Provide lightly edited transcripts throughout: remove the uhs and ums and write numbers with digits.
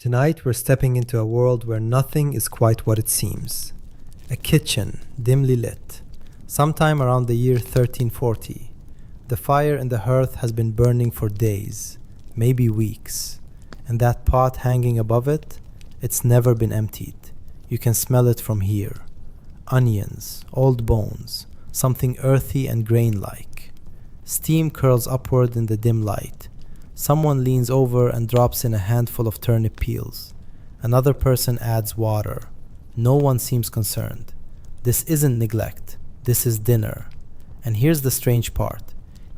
Tonight we're stepping into a world where nothing is quite what it seems. A kitchen, dimly lit. Sometime around the year 1340. The fire in the hearth has been burning for days, maybe weeks. And that pot hanging above it, it's never been emptied. You can smell it from here. Onions, old bones, something earthy and grain-like. Steam curls upward in the dim light. Someone leans over and drops in a handful of turnip peels. Another person adds water. No one seems concerned. This isn't neglect. This is dinner. And here's the strange part.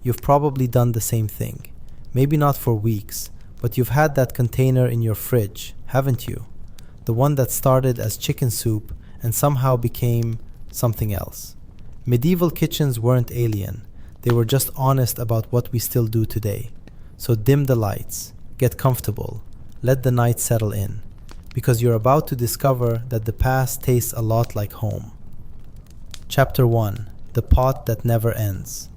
You've probably done the same thing. Maybe not for weeks, but you've had that container in your fridge, haven't you? The one that started as chicken soup and somehow became something else. Medieval kitchens weren't alien. They were just honest about what we still do today. So dim the lights, get comfortable, let the night settle in, because you're about to discover that the past tastes a lot like home. Chapter 1. The Pot That Never Ends.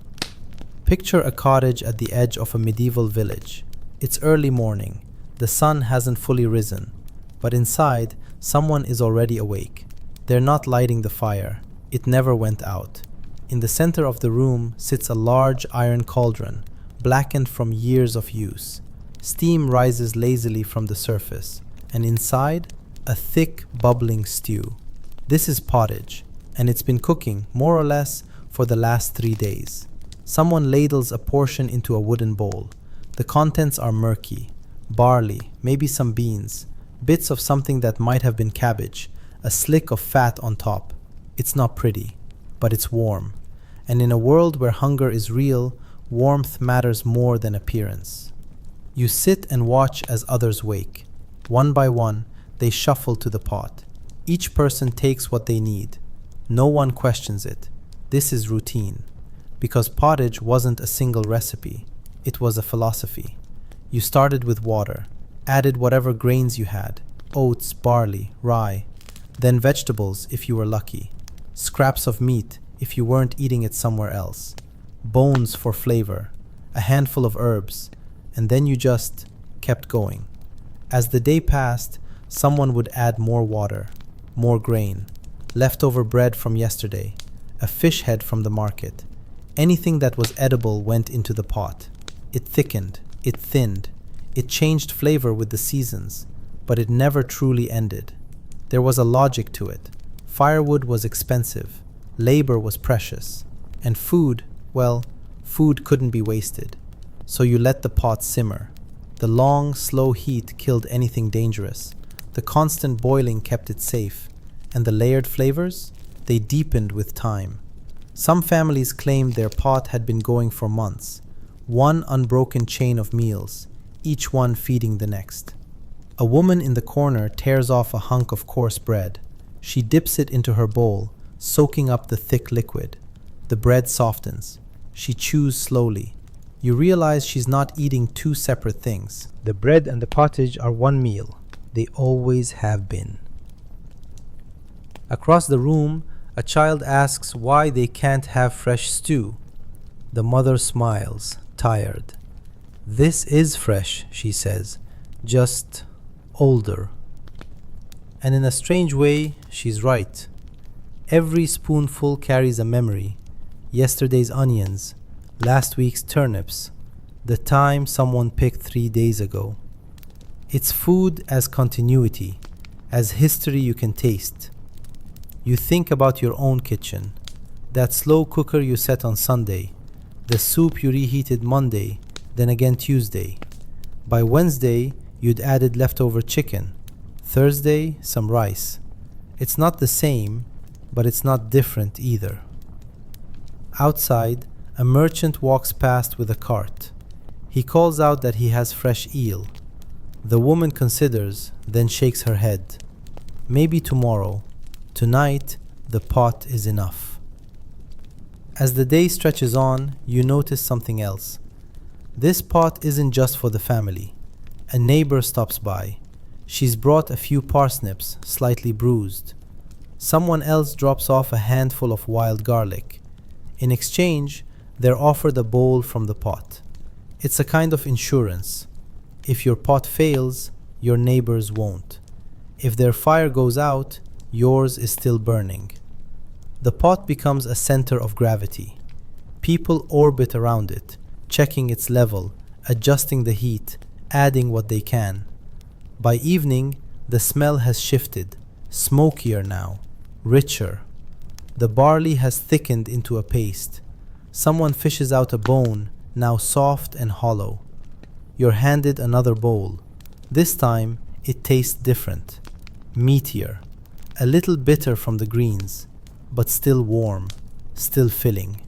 Picture a cottage at the edge of a medieval village. It's early morning. The sun hasn't fully risen, but inside, someone is already awake. They're not lighting the fire. It never went out. In the center of the room sits a large iron cauldron, blackened from years of use. Steam rises lazily from the surface, and inside, a thick, bubbling stew. This is pottage, and it's been cooking, more or less, for the last 3 days. Someone ladles a portion into a wooden bowl. The contents are murky. Barley, maybe some beans, bits of something that might have been cabbage, a slick of fat on top. It's not pretty, but it's warm. And in a world where hunger is real, warmth matters more than appearance. You sit and watch as others wake. One by one, they shuffle to the pot. Each person takes what they need. No one questions it. This is routine. Because pottage wasn't a single recipe. It was a philosophy. You started with water, added whatever grains you had, oats, barley, rye, then vegetables if you were lucky, scraps of meat if you weren't eating it somewhere else, bones for flavor, a handful of herbs, and then you just kept going. As the day passed, someone would add more water, more grain, leftover bread from yesterday, a fish head from the market. Anything that was edible went into the pot. It thickened, it thinned, it changed flavor with the seasons, but it never truly ended. There was a logic to it. Firewood was expensive, labor was precious, and food, well, food couldn't be wasted. So you let the pot simmer. The long, slow heat killed anything dangerous. The constant boiling kept it safe. And the layered flavors? They deepened with time. Some families claimed their pot had been going for months. One unbroken chain of meals, each one feeding the next. A woman in the corner tears off a hunk of coarse bread. She dips it into her bowl, soaking up the thick liquid. The bread softens. She chews slowly. You realize she's not eating two separate things. The bread and the pottage are one meal. They always have been. Across the room, a child asks why they can't have fresh stew. The mother smiles, tired. "This is fresh," she says, "just older." And in a strange way, she's right. Every spoonful carries a memory. Yesterday's onions, last week's turnips, the time someone picked 3 days ago. It's food as continuity, as history you can taste. You think about your own kitchen, that slow cooker you set on Sunday, the soup you reheated Monday, then again Tuesday. By Wednesday, you'd added leftover chicken. Thursday, some rice. It's not the same, but it's not different either. Outside, a merchant walks past with a cart. He calls out that he has fresh eel. The woman considers, then shakes her head. Maybe tomorrow. Tonight, the pot is enough. As the day stretches on, you notice something else. This pot isn't just for the family. A neighbor stops by. She's brought a few parsnips, slightly bruised. Someone else drops off a handful of wild garlic. In exchange, they're offered a bowl from the pot. It's a kind of insurance. If your pot fails, your neighbors won't. If their fire goes out, yours is still burning. The pot becomes a center of gravity. People orbit around it, checking its level, adjusting the heat, adding what they can. By evening, the smell has shifted, smokier now, richer. The barley has thickened into a paste. Someone fishes out a bone, now soft and hollow. You're handed another bowl. This time, it tastes different, meatier, a little bitter from the greens, but still warm, still filling.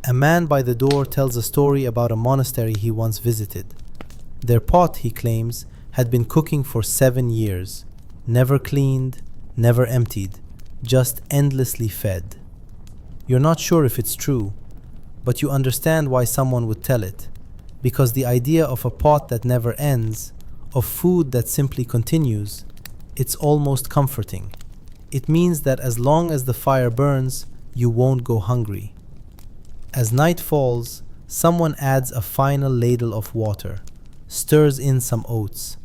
A man by the door tells a story about a monastery he once visited. Their pot, he claims, had been cooking for 7 years, never cleaned, never emptied, just endlessly fed. You're not sure if it's true, but you understand why someone would tell it, because the idea of a pot that never ends, of food that simply continues, it's almost comforting. It means that as long as the fire burns, you won't go hungry. As night falls, someone adds a final ladle of water, stirs in some oats,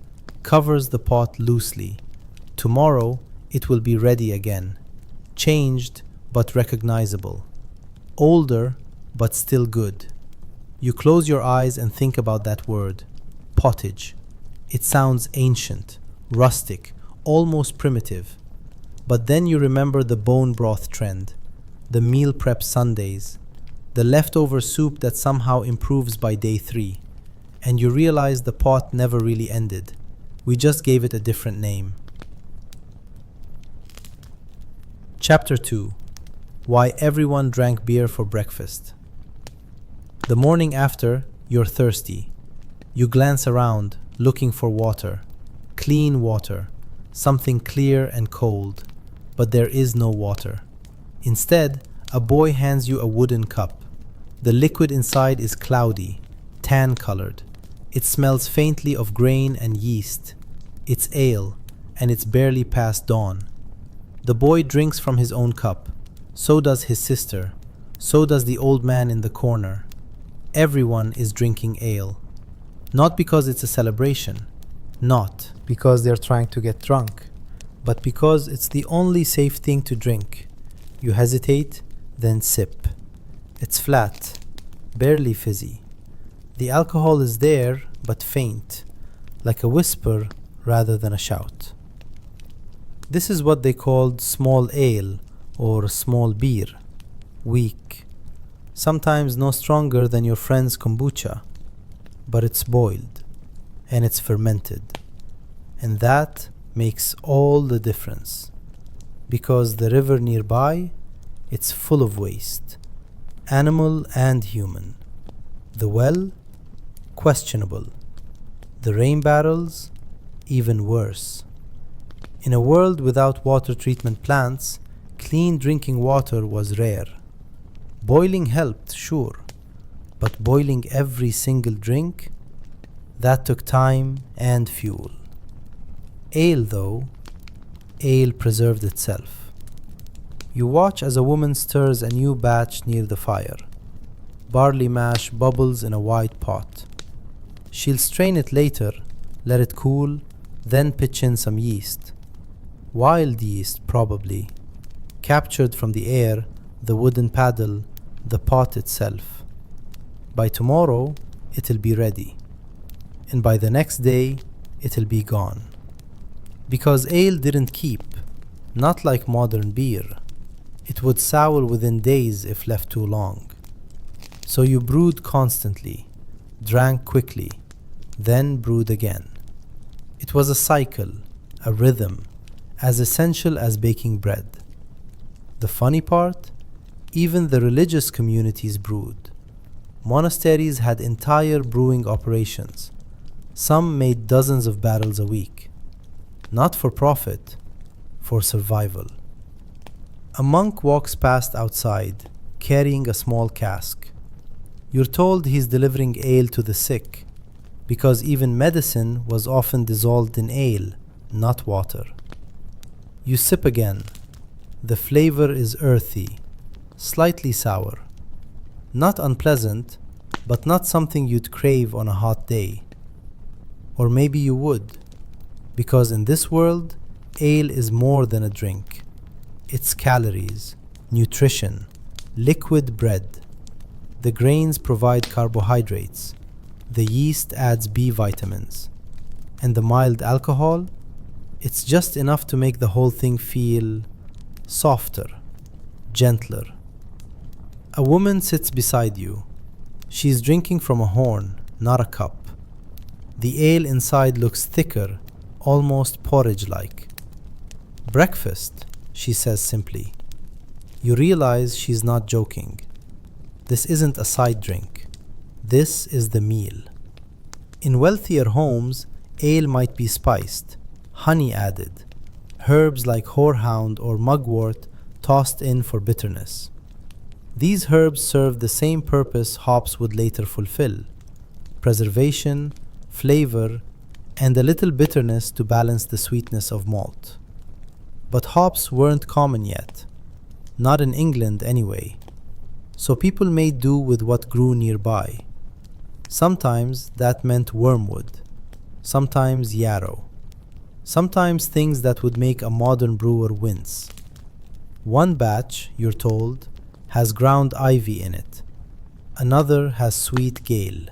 covers the pot loosely. Tomorrow, it will be ready again, changed but recognizable, older but still good. You close your eyes and think about that word, pottage. It sounds ancient, rustic, almost primitive. But then you remember the bone broth trend, the meal prep Sundays, the leftover soup that somehow improves by day 3, and you realize the pot never really ended. We just gave it a different name. Chapter 2. Why everyone drank beer for breakfast. The morning after, you're thirsty. You glance around, looking for water, clean water, something clear and cold, but there is no water. Instead, a boy hands you a wooden cup. The liquid inside is cloudy, tan-colored. It smells faintly of grain and yeast. It's ale, and it's barely past dawn. The boy drinks from his own cup. So does his sister. So does the old man in the corner. Everyone is drinking ale. Not because it's a celebration, not because they're trying to get drunk, but because it's the only safe thing to drink. You hesitate, then sip. It's flat, barely fizzy. The alcohol is there, but faint, like a whisper rather than a shout. This is what they called small ale or small beer, weak, sometimes no stronger than your friend's kombucha, but it's boiled and it's fermented. And that makes all the difference, because the river nearby, it's full of waste, animal and human. The well, questionable. The rain barrels, even worse. In a world without water treatment plants, clean drinking water was rare. Boiling helped, sure, but boiling every single drink, that took time and fuel. Ale, though, ale preserved itself. You watch as a woman stirs a new batch near the fire. Barley mash bubbles in a wide pot. She'll strain it later, let it cool, then pitch in some yeast. Wild yeast, probably. Captured from the air, the wooden paddle, the pot itself. By tomorrow, it'll be ready. And by the next day, it'll be gone. Because ale didn't keep, not like modern beer. It would sour within days if left too long. So you brewed constantly, drank quickly, then brewed again. It was a cycle, a rhythm, as essential as baking bread. The funny part? Even the religious communities brewed. Monasteries had entire brewing operations. Some made dozens of barrels a week. Not for profit, for survival. A monk walks past outside, carrying a small cask. You're told he's delivering ale to the sick, because even medicine was often dissolved in ale, not water. You sip again. The flavor is earthy, slightly sour. Not unpleasant, but not something you'd crave on a hot day. Or maybe you would. Because in this world, ale is more than a drink. It's calories, nutrition, liquid bread. The grains provide carbohydrates. The yeast adds B vitamins. And the mild alcohol? It's just enough to make the whole thing feel softer, gentler. A woman sits beside you. She's drinking from a horn, not a cup. The ale inside looks thicker, almost porridge-like. Breakfast, she says simply. You realize she's not joking. This isn't a side drink. This is the meal. In wealthier homes, ale might be spiced, honey added, herbs like horehound or mugwort tossed in for bitterness. These herbs serve the same purpose hops would later fulfill: preservation, flavor, and a little bitterness to balance the sweetness of malt. But hops weren't common yet, not in England anyway, so people made do with what grew nearby. Sometimes that meant wormwood, sometimes yarrow, sometimes things that would make a modern brewer wince. One batch, you're told, has ground ivy in it. Another has sweet gale.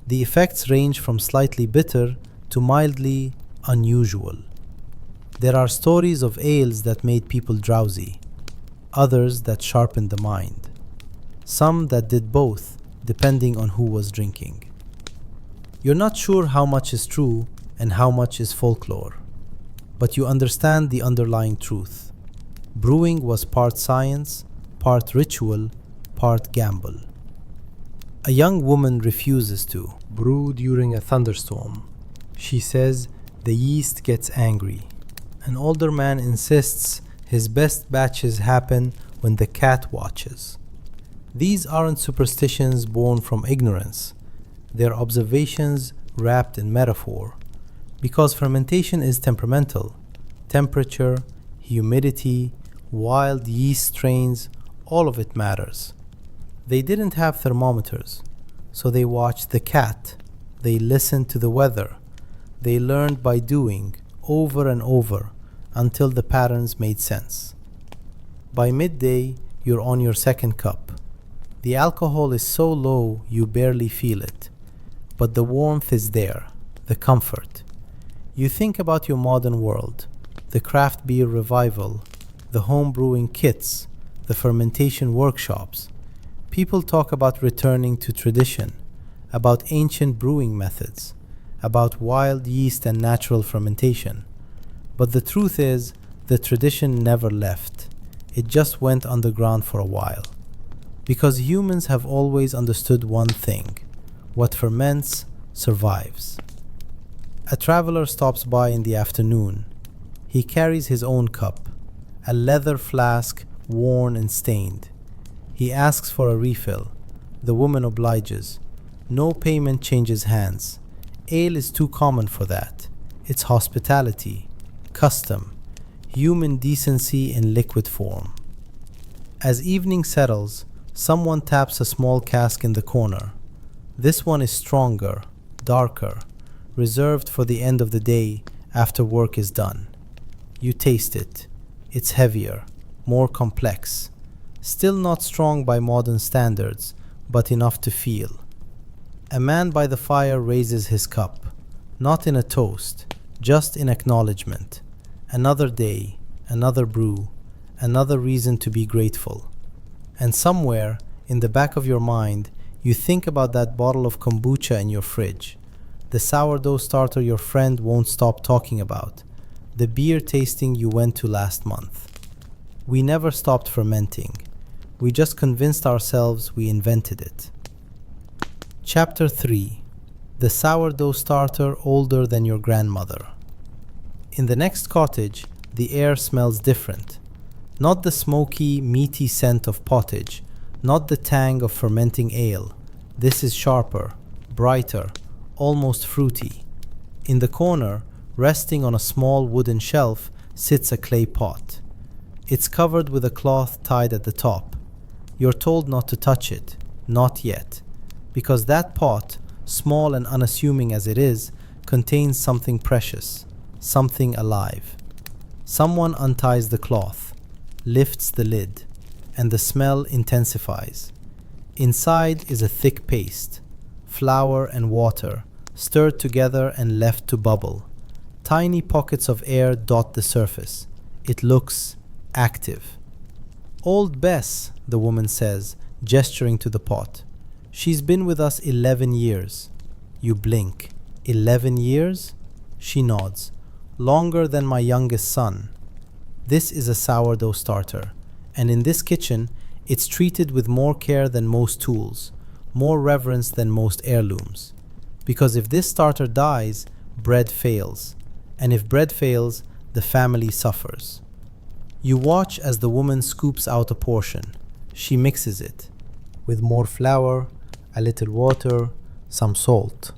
The effects range from slightly bitter to mildly unusual. There are stories of ales that made people drowsy, others that sharpened the mind, some that did both, depending on who was drinking. You're not sure how much is true and how much is folklore, but you understand the underlying truth. Brewing was part science, part ritual, part gamble. A young woman refuses to brew during a thunderstorm. She says the yeast gets angry. An older man insists his best batches happen when the cat watches. These aren't superstitions born from ignorance. They're observations wrapped in metaphor. Because fermentation is temperamental. Temperature, humidity, wild yeast strains, all of it matters. They didn't have thermometers, so they watched the cat. They listened to the weather. They learned by doing, over and over, until the patterns made sense. By midday, you're on your second cup. The alcohol is so low you barely feel it, but the warmth is there, the comfort. You think about your modern world, the craft beer revival, the home brewing kits, the fermentation workshops. People talk about returning to tradition, about ancient brewing methods, about wild yeast and natural fermentation. But the truth is, the tradition never left. It just went underground for a while. Because humans have always understood one thing: what ferments survives. A traveler stops by in the afternoon. He carries his own cup, a leather flask worn and stained. He asks for a refill. The woman obliges. No payment changes hands. Ale is too common for that. It's hospitality, custom, human decency in liquid form. As evening settles, someone taps a small cask in the corner. This one is stronger, darker, reserved for the end of the day after work is done. You taste it. It's heavier, more complex. Still not strong by modern standards, but enough to feel. A man by the fire raises his cup, not in a toast, just in acknowledgement. Another day, another brew, another reason to be grateful. And somewhere, in the back of your mind, you think about that bottle of kombucha in your fridge, the sourdough starter your friend won't stop talking about, the beer tasting you went to last month. We never stopped fermenting. We just convinced ourselves we invented it. Chapter 3. The sourdough starter older than your grandmother. In the next cottage, the air smells different. Not the smoky, meaty scent of pottage, not the tang of fermenting ale. This is sharper, brighter, almost fruity. In the corner, resting on a small wooden shelf, sits a clay pot. It's covered with a cloth tied at the top. You're told not to touch it, not yet, because that pot, small and unassuming as it is, contains something precious, something alive. Someone unties the cloth, lifts the lid, and the smell intensifies. Inside is a thick paste, flour and water, stirred together and left to bubble. Tiny pockets of air dot the surface. It looks active. "Old Bess," the woman says, gesturing to the pot. "She's been with us 11 years. You blink. 11 years? She nods. Longer than my youngest son. This is a sourdough starter, and in this kitchen, it's treated with more care than most tools, more reverence than most heirlooms. Because if this starter dies, bread fails. And if bread fails, the family suffers." You watch as the woman scoops out a portion. She mixes it with more flour, a little water, some salt.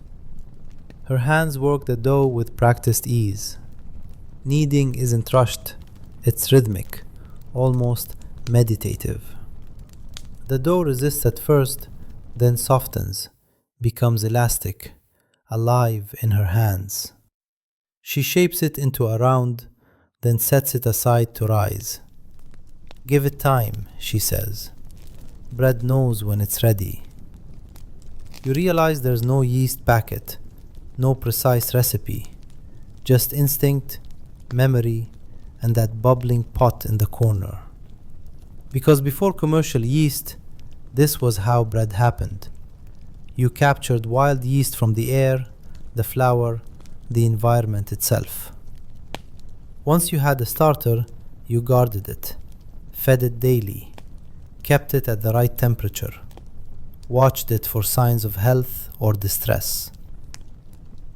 Her hands work the dough with practiced ease. Kneading isn't rushed, it's rhythmic, almost meditative. The dough resists at first, then softens, becomes elastic, alive in her hands. She shapes it into a round, then sets it aside to rise. "Give it time," she says. "Bread knows when it's ready." You realize there's no yeast packet, no precise recipe, just instinct, memory, and that bubbling pot in the corner. Because before commercial yeast, this was how bread happened. You captured wild yeast from the air, the flour, the environment itself. Once you had a starter, you guarded it, fed it daily, kept it at the right temperature, watched it for signs of health or distress.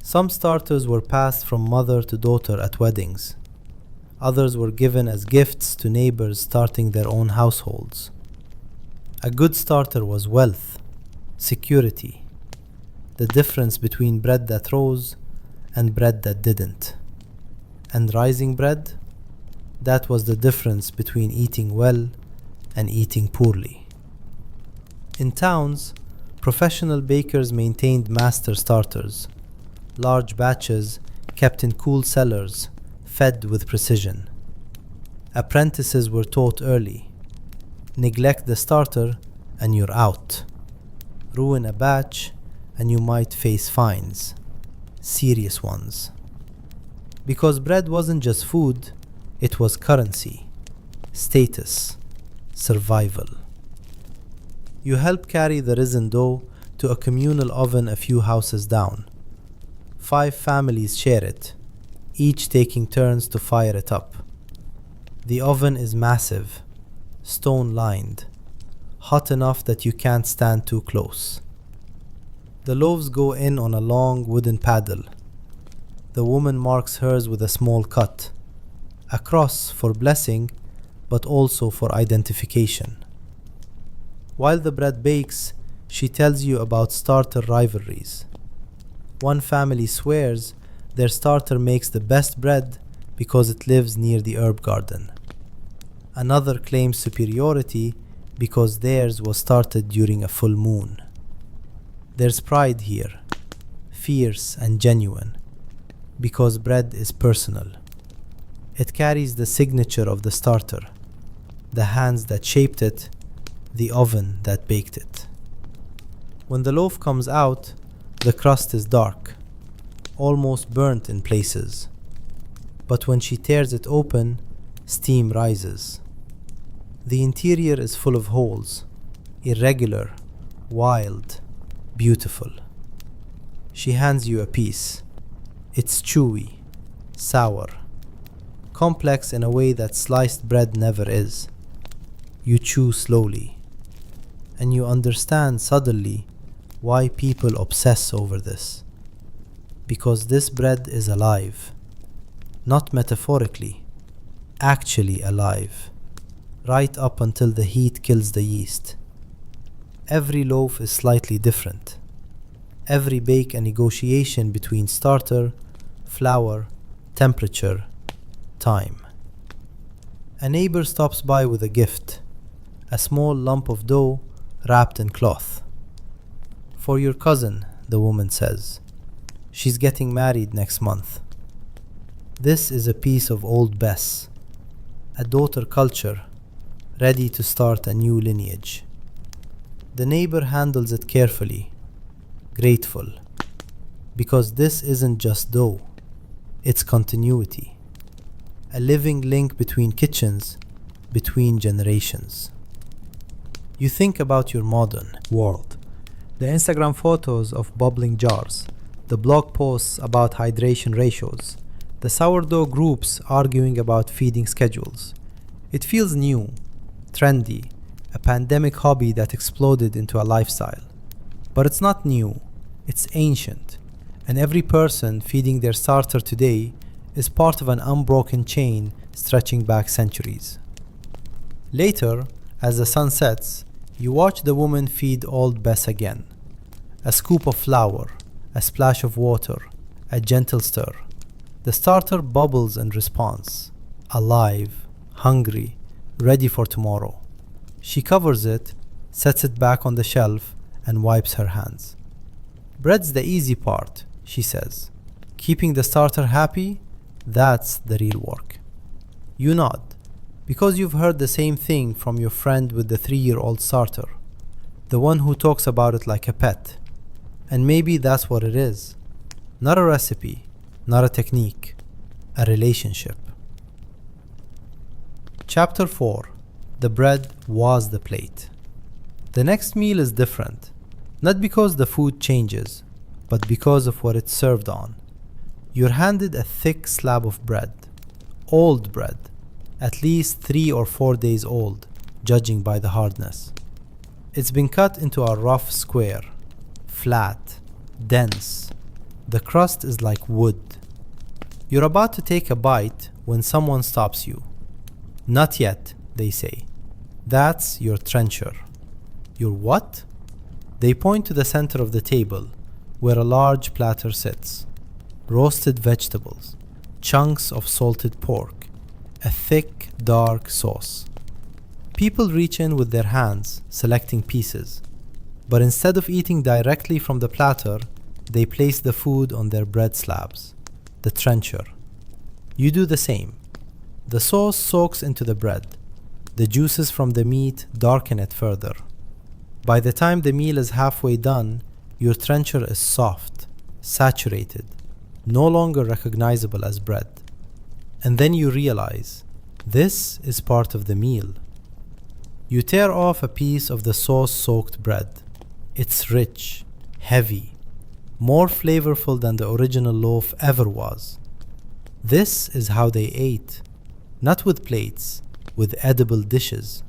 Some starters were passed from mother to daughter at weddings. Others were given as gifts to neighbors starting their own households. A good starter was wealth, security, the difference between bread that rose and bread that didn't. And rising bread, that was the difference between eating well and eating poorly. In towns, professional bakers maintained master starters, large batches kept in cool cellars, fed with precision. Apprentices were taught early. Neglect the starter and you're out. Ruin a batch and you might face fines, serious ones. Because bread wasn't just food, it was currency, status, survival. You help carry the risen dough to a communal oven a few houses down. 5 families share it, each taking turns to fire it up. The oven is massive, stone-lined, hot enough that you can't stand too close. The loaves go in on a long wooden paddle. The woman marks hers with a small cut, a cross for blessing, but also for identification. While the bread bakes, she tells you about starter rivalries. One family swears their starter makes the best bread because it lives near the herb garden. Another claims superiority because theirs was started during a full moon. There's pride here, fierce and genuine, because bread is personal. It carries the signature of the starter, the hands that shaped it, the oven that baked it. When the loaf comes out, the crust is dark, almost burnt in places. But when she tears it open, steam rises. The interior is full of holes, irregular, wild, beautiful. She hands you a piece. It's chewy, sour, complex in a way that sliced bread never is. You chew slowly, and you understand suddenly why people obsess over this. Because this bread is alive, not metaphorically, actually alive, right up until the heat kills the yeast. Every loaf is slightly different. Every bake a negotiation between starter, flour, temperature, time. A neighbor stops by with a gift, a small lump of dough wrapped in cloth. "For your cousin," the woman says. "She's getting married next month." This is a piece of old Bess, a daughter culture ready to start a new lineage. The neighbor handles it carefully, grateful, because this isn't just dough, it's continuity. A living link between kitchens, between generations. You think about your modern world. The Instagram photos of bubbling jars, the blog posts about hydration ratios, the sourdough groups arguing about feeding schedules. It feels new, trendy, a pandemic hobby that exploded into a lifestyle. But it's not new, it's ancient, and every person feeding their starter today is part of an unbroken chain stretching back centuries. Later, as the sun sets, you watch the woman feed old Bess again. A scoop of flour, a splash of water, a gentle stir. The starter bubbles in response, alive, hungry, ready for tomorrow. She covers it, sets it back on the shelf, and wipes her hands. Bread's the easy part, she says. Keeping the starter happy, that's the real work. You nod, because you've heard the same thing from your friend with the 3-year-old starter, the one who talks about it like a pet. And maybe that's what it is. Not a recipe, not a technique, a relationship. Chapter 4. The bread was the plate. The next meal is different, not because the food changes, but because of what it's served on. You're handed a thick slab of bread, old bread, at least 3 or 4 days old, judging by the hardness. It's been cut into a rough square, flat, dense. The crust is like wood. You're about to take a bite when someone stops you. Not yet, they say. That's your trencher. Your what? They point to the center of the table, where a large platter sits. Roasted vegetables, chunks of salted pork, a thick, dark sauce. People reach in with their hands, selecting pieces. But instead of eating directly from the platter, they place the food on their bread slabs, the trencher. You do the same. The sauce soaks into the bread. The juices from the meat darken it further. By the time the meal is halfway done, your trencher is soft, saturated, no longer recognizable as bread. And then you realize, this is part of the meal. You tear off a piece of the sauce-soaked bread. It's rich, heavy, more flavorful than the original loaf ever was. This is how they ate, not with plates, with edible dishes.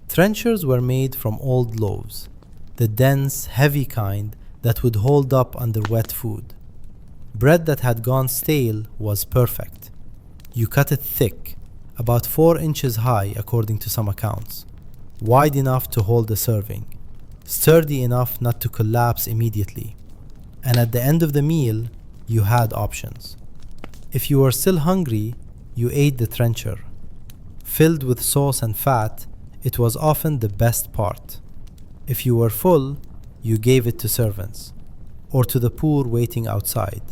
Trenchers were made from old loaves, the dense, heavy kind that would hold up under wet food. Bread that had gone stale was perfect. You cut it thick, about 4 inches high according to some accounts, wide enough to hold a serving, sturdy enough not to collapse immediately. And at the end of the meal, you had options. If you were still hungry, you ate the trencher. Filled with sauce and fat, it was often the best part. If you were full, you gave it to servants, or to the poor waiting outside,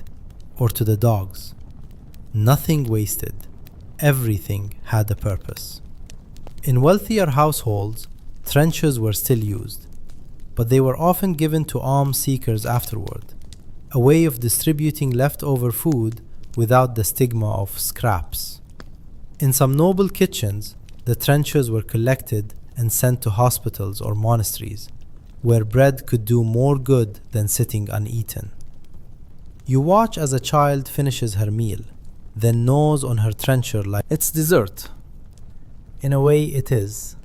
or to the dogs. Nothing wasted. Everything had a purpose. In wealthier households, trenchers were still used, but they were often given to alms seekers afterward, a way of distributing leftover food without the stigma of scraps. In some noble kitchens, the trenchers were collected and sent to hospitals or monasteries, where bread could do more good than sitting uneaten. You watch as a child finishes her meal, then gnaws on her trencher like it's dessert. In a way, it is.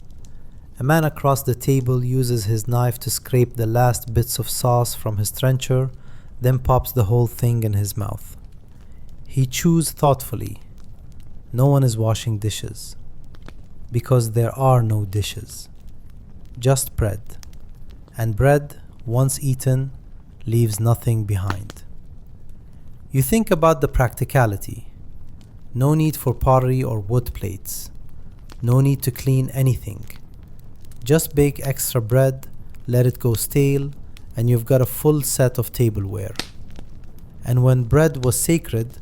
A man across the table uses his knife to scrape the last bits of sauce from his trencher, then pops the whole thing in his mouth. He chews thoughtfully. No one is washing dishes, because there are no dishes, just bread. And bread, once eaten, leaves nothing behind. You think about the practicality. No need for pottery or wood plates. No need to clean anything. Just bake extra bread, let it go stale, and you've got a full set of tableware. And when bread was sacred,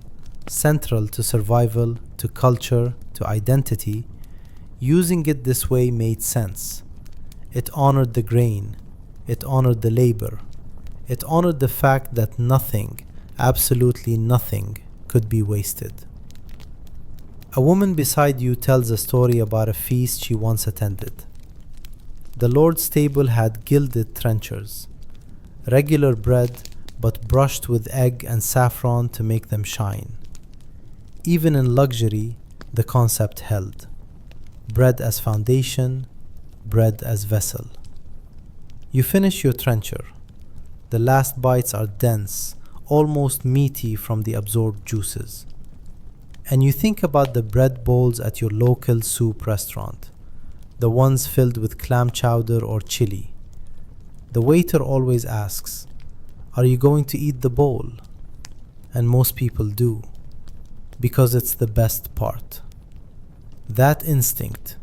central to survival, to culture, to identity, using it this way made sense. It honored the grain, it honored the labor, it honored the fact that nothing, absolutely nothing, could be wasted. A woman beside you tells a story about a feast she once attended. The Lord's table had gilded trenchers, regular bread but brushed with egg and saffron to make them shine. Even in luxury, the concept held. Bread as foundation, bread as vessel. You finish your trencher. The last bites are dense, almost meaty from the absorbed juices. And you think about the bread bowls at your local soup restaurant, the ones filled with clam chowder or chili. The waiter always asks, "Are you going to eat the bowl?" And most people do, because it's the best part. That instinct,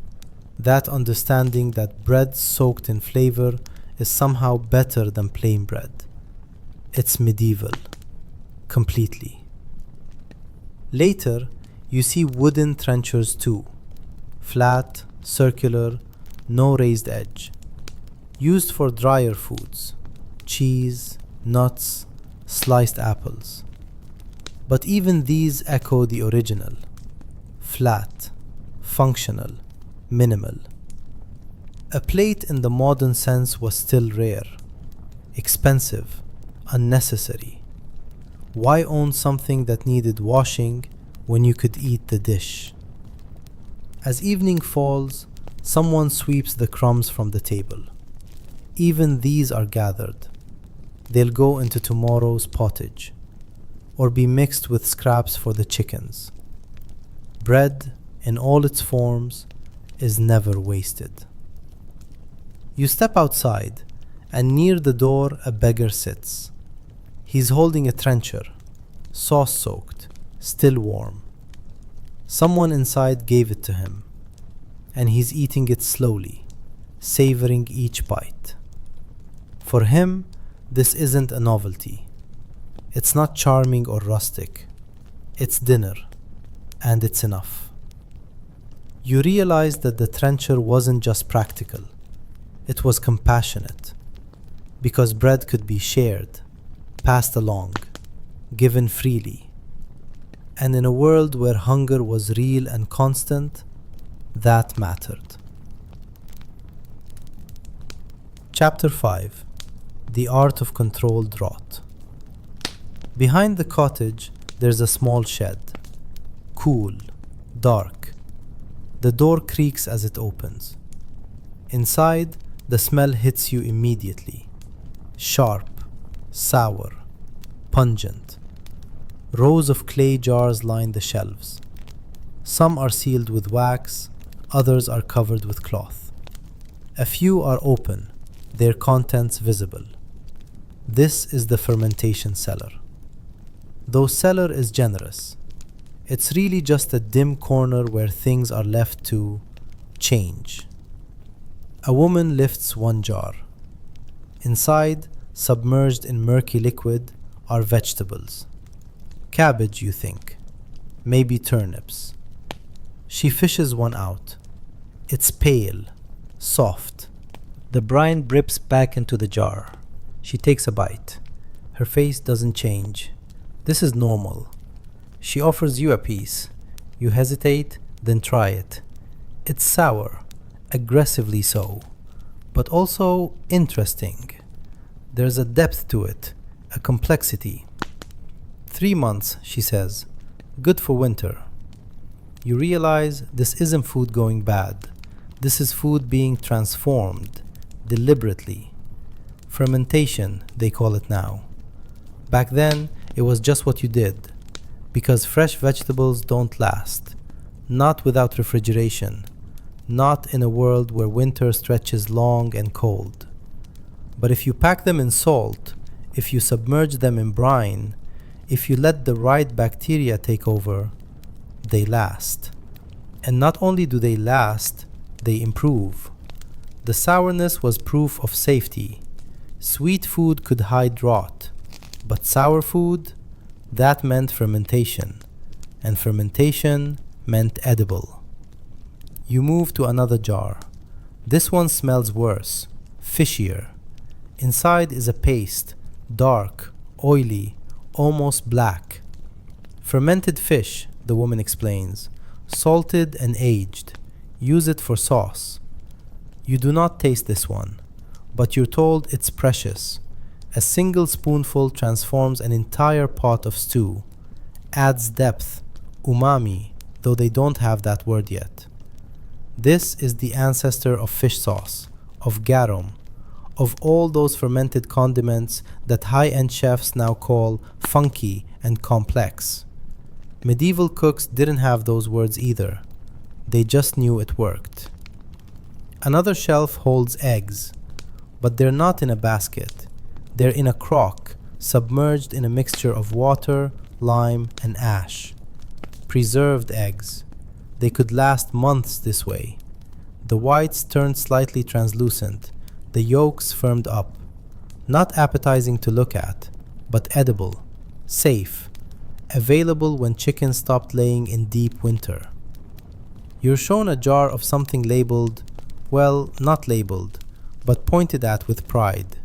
that understanding that bread soaked in flavor is somehow better than plain bread. It's medieval, completely. Later, you see wooden trenchers too, flat, circular, no raised edge, used for drier foods, cheese, nuts, sliced apples. But even these echo the original, flat, functional, minimal. A plate in the modern sense was still rare, expensive, unnecessary. Why own something that needed washing when you could eat the dish? As evening falls, someone sweeps the crumbs from the table. Even these are gathered. They'll go into tomorrow's pottage, or be mixed with scraps for the chickens. Bread, in all its forms, is never wasted. You step outside, and near the door a beggar sits. He's holding a trencher, sauce-soaked, still warm. Someone inside gave it to him, and he's eating it slowly, savoring each bite. For him, this isn't a novelty. It's not charming or rustic. It's dinner, and it's enough. You realize that the trencher wasn't just practical. It was compassionate, because bread could be shared, passed along, given freely. And in a world where hunger was real and constant, that mattered. Chapter 5: The Art of Controlled Drought. Behind the cottage, there's a small shed. Cool, dark. The door creaks as it opens. Inside, the smell hits you immediately. Sharp, sour, pungent. Rows of clay jars line the shelves. Some are sealed with wax, others are covered with cloth. A few are open, their contents visible. This is the fermentation cellar. Though cellar is generous, it's really just a dim corner where things are left to change. A woman lifts one jar. Inside, submerged in murky liquid, are vegetables. Cabbage, you think. Maybe turnips. She fishes one out. It's pale, soft. The brine drips back into the jar. She takes a bite. Her face doesn't change. This is normal. She offers you a piece. You hesitate, then try it. It's sour, aggressively so, but also interesting. There's a depth to it, a complexity. 3 months, she says. Good for winter. You realize this isn't food going bad. This is food being transformed, deliberately. Fermentation, they call it now. Back then, it was just what you did, because fresh vegetables don't last, not without refrigeration, not in a world where winter stretches long and cold. But if you pack them in salt, if you submerge them in brine, if you let the right bacteria take over, they last. And not only do they last, they improve. The sourness was proof of safety. Sweet food could hide rot, but sour food, that meant fermentation, and fermentation meant edible. You move to another jar. This one smells worse, fishier. Inside is a paste, dark, oily, almost black. Fermented fish, the woman explains, salted and aged. Use it for sauce. You do not taste this one, but you're told it's precious. A single spoonful transforms an entire pot of stew, adds depth, umami, though they don't have that word yet. This is the ancestor of fish sauce, of garum, of all those fermented condiments that high-end chefs now call funky and complex. Medieval cooks didn't have those words either. They just knew it worked. Another shelf holds eggs, but they're not in a basket. They're in a crock, submerged in a mixture of water, lime, and ash. Preserved eggs. They could last months this way. The whites turned slightly translucent, the yolks firmed up. Not appetizing to look at, but edible, safe, available when chickens stopped laying in deep winter. You're shown a jar of something labeled, well, not labeled, but pointed at with pride.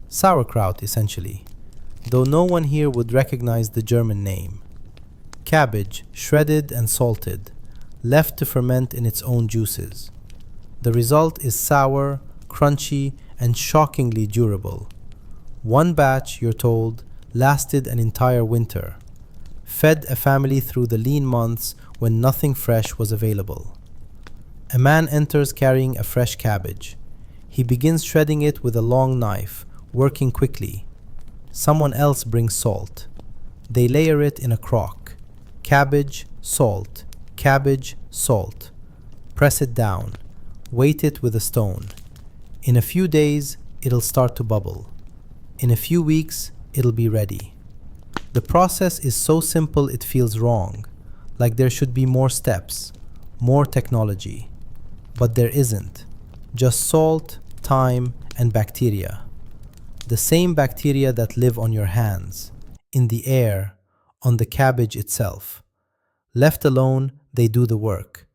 Sauerkraut, essentially, though no one here would recognize the German name. Cabbage, shredded and salted, left to ferment in its own juices. The result is sour, crunchy, and shockingly durable. One batch, you're told, lasted an entire winter, fed a family through the lean months when nothing fresh was available. A man enters carrying a fresh cabbage. He begins shredding it with a long knife, working quickly. Someone else brings salt. They layer it in a crock. Cabbage, salt, cabbage, salt. Press it down. Weight it with a stone. In a few days, it'll start to bubble. In a few weeks, it'll be ready. The process is so simple it feels wrong, like there should be more steps, more technology. But there isn't. Just salt, thyme, and bacteria. The same bacteria that live on your hands, in the air, on the cabbage itself. Left alone, they do the work,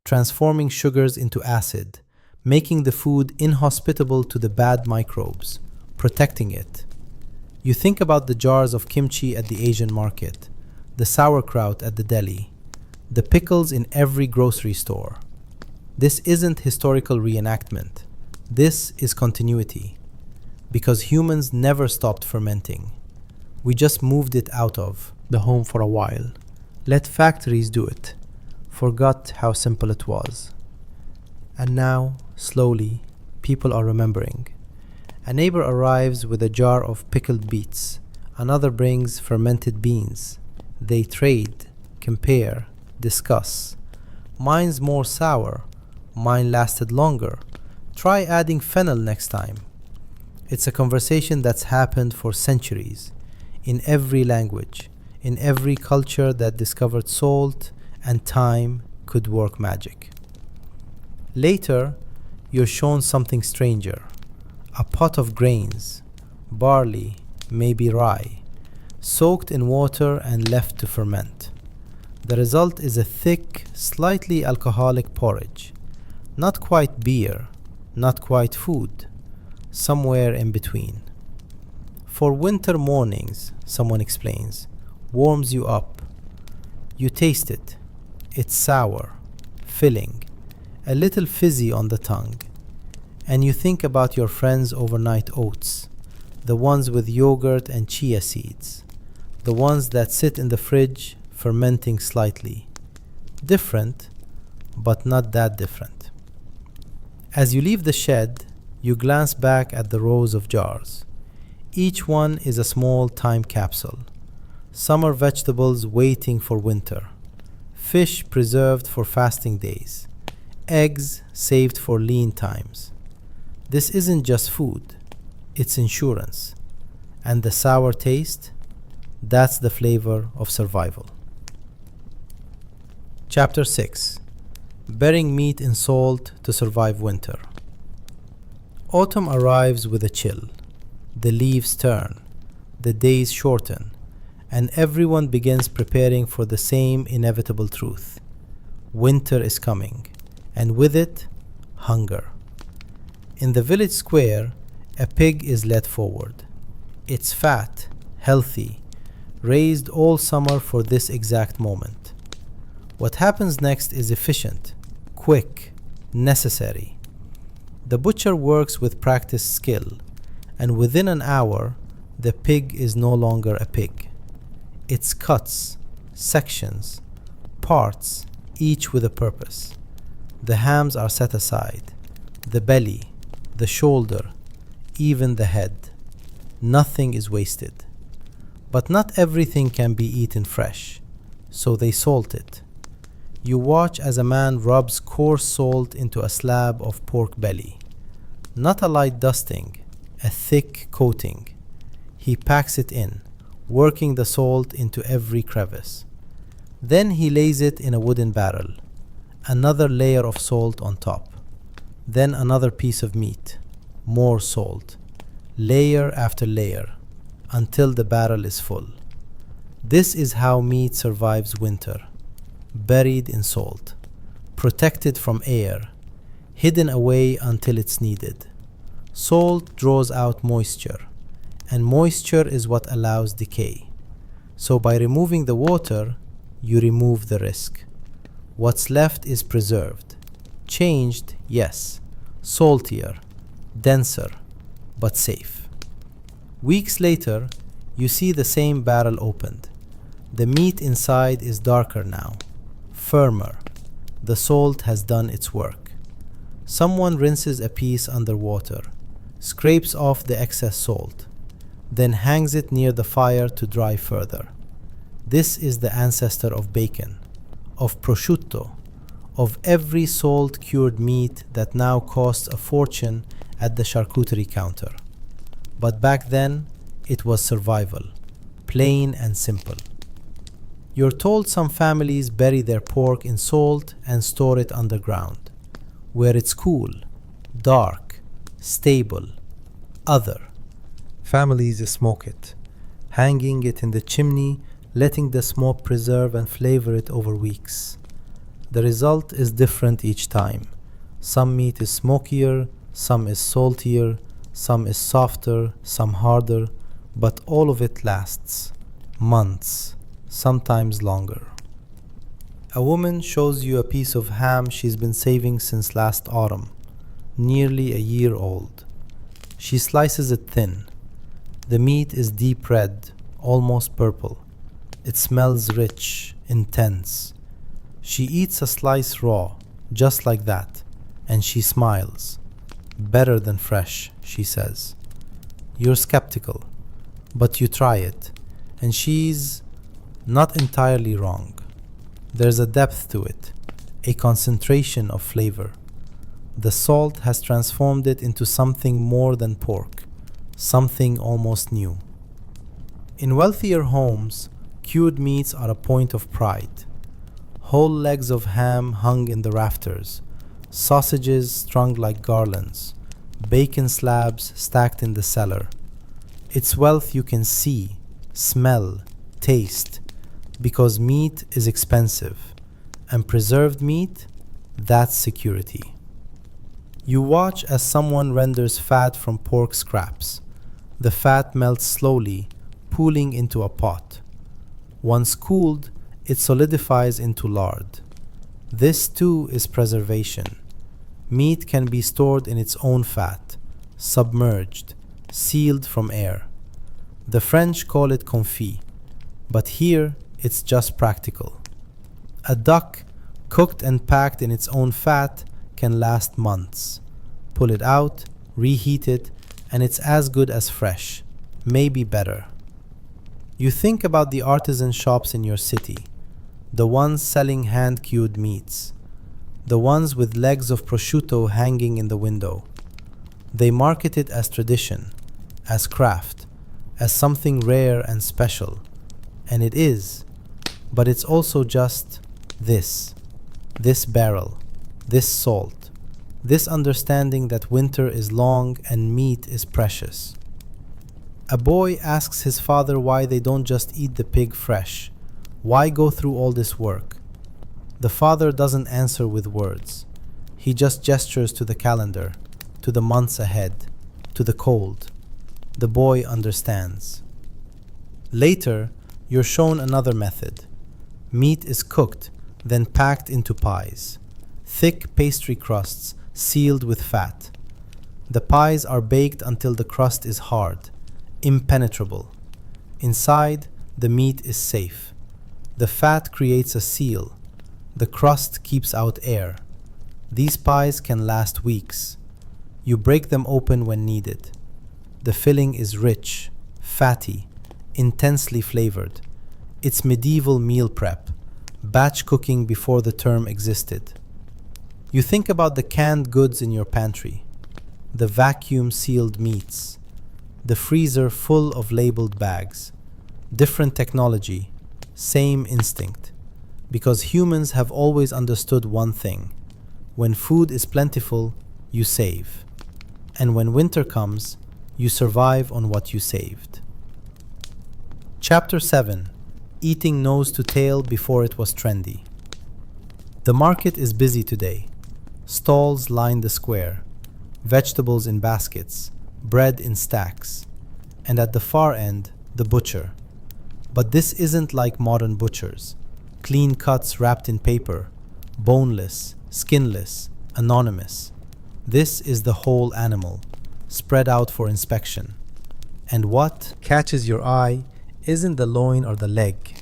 transforming sugars into acid, making the food inhospitable to the bad microbes, protecting it. You think about the jars of kimchi at the Asian market, the sauerkraut at the deli, the pickles in every grocery store. This isn't historical reenactment. This is continuity. Because humans never stopped fermenting. We just moved it out of the home for a while. Let factories do it. Forgot how simple it was. And now, slowly, people are remembering. A neighbor arrives with a jar of pickled beets. Another brings fermented beans. They trade, compare, discuss. Mine's more sour. Mine lasted longer. Try adding fennel next time. It's a conversation that's happened for centuries, in every language, in every culture that discovered salt and thyme could work magic. Later, you're shown something stranger. A pot of grains, barley, maybe rye, soaked in water and left to ferment. The result is a thick, slightly alcoholic porridge. Not quite beer, not quite food, somewhere in between. For winter mornings, someone explains, warms you up. You taste it. It's sour, filling, a little fizzy on the tongue. And you think about your friends' overnight oats, the ones with yogurt and chia seeds, the ones that sit in the fridge fermenting slightly. Different, but not that different. As you leave the shed, you glance back at the rows of jars. Each one is a small time capsule. Summer vegetables waiting for winter. Fish preserved for fasting days. Eggs saved for lean times. This isn't just food, it's insurance. And the sour taste, that's the flavor of survival. Chapter 6. Burying meat in salt to survive winter. Autumn arrives with a chill. The leaves turn. The days shorten. and everyone begins preparing for the same inevitable truth. Winter is coming, and with it, hunger. In the village square, a pig is led forward. It's fat, healthy, raised all summer for this exact moment. What happens next is efficient, quick, necessary. The butcher works with practiced skill, and within an hour, the pig is no longer a pig. It's cuts, sections, parts, each with a purpose. The hams are set aside, the belly, the shoulder, even the head. Nothing is wasted. But not everything can be eaten fresh, so they salt it. You watch as a man rubs coarse salt into a slab of pork belly. Not a light dusting, a thick coating. He packs it in, working the salt into every crevice. Then he lays it in a wooden barrel. Another layer of salt on top. Then another piece of meat. More salt. Layer after layer, until the barrel is full. This is how meat survives winter. Buried in salt. Protected from air. Hidden away until it's needed. Salt draws out moisture, and moisture is what allows decay. So by removing the water, you remove the risk. What's left is preserved. Changed, yes. Saltier, denser, but safe. Weeks later, you see the same barrel opened. The meat inside is darker now, firmer. The salt has done its work. Someone rinses a piece under water, scrapes off the excess salt, then hangs it near the fire to dry further. This is the ancestor of bacon, of prosciutto, of every salt-cured meat that now costs a fortune at the charcuterie counter. But back then, it was survival, plain and simple. You're told some families bury their pork in salt and store it underground, where it's cool, dark, stable, other. Families smoke it, hanging it in the chimney, letting the smoke preserve and flavor it over weeks. The result is different each time. Some meat is smokier, some is saltier, some is softer, some harder, but all of it lasts. Months, sometimes longer. A woman shows you a piece of ham she's been saving since last autumn, nearly a year old. She slices it thin. The meat is deep red, almost purple. It smells rich, intense. She eats a slice raw, just like that, and she smiles. Better than fresh, she says. You're skeptical, but you try it, and she's not entirely wrong. There's a depth to it, a concentration of flavor. The salt has transformed it into something more than pork, something almost new. In wealthier homes, cured meats are a point of pride. Whole legs of ham hung in the rafters, sausages strung like garlands, bacon slabs stacked in the cellar. It's wealth you can see, smell, taste, because meat is expensive, and preserved meat, that's security. You watch as someone renders fat from pork scraps. The fat melts slowly, pooling into a pot. Once cooled, it solidifies into lard. This too is preservation. Meat can be stored in its own fat, submerged, sealed from air. The French call it confit, but here it's just practical. A duck, cooked and packed in its own fat, can last months. Pull it out, reheat it, and it's as good as fresh, maybe better. You think about the artisan shops in your city, the ones selling hand-cured meats, the ones with legs of prosciutto hanging in the window. They market it as tradition, as craft, as something rare and special. And it is, but it's also just this barrel, this salt, this understanding that winter is long and meat is precious. A boy asks his father why they don't just eat the pig fresh. Why go through all this work? The father doesn't answer with words. He just gestures to the calendar, to the months ahead, to the cold. The boy understands. Later, you're shown another method. Meat is cooked, then packed into pies. Thick pastry crusts sealed with fat. The pies are baked until the crust is hard, impenetrable. Inside, the meat is safe. The fat creates a seal. The crust keeps out air. These pies can last weeks. You break them open when needed. The filling is rich, fatty, intensely flavored. It's medieval meal prep, batch cooking before the term existed. You think about the canned goods in your pantry, the vacuum-sealed meats, the freezer full of labeled bags. Different technology, same instinct. Because humans have always understood one thing. When food is plentiful, you save. And when winter comes, you survive on what you saved. Chapter 7. Eating nose to tail before it was trendy. The market is busy today. Stalls line the square. Vegetables in baskets. Bread in stacks. And at the far end, the butcher. But this isn't like modern butchers. Clean cuts wrapped in paper. Boneless, skinless, anonymous. This is the whole animal, spread out for inspection. And what catches your eye isn't the loin or the leg.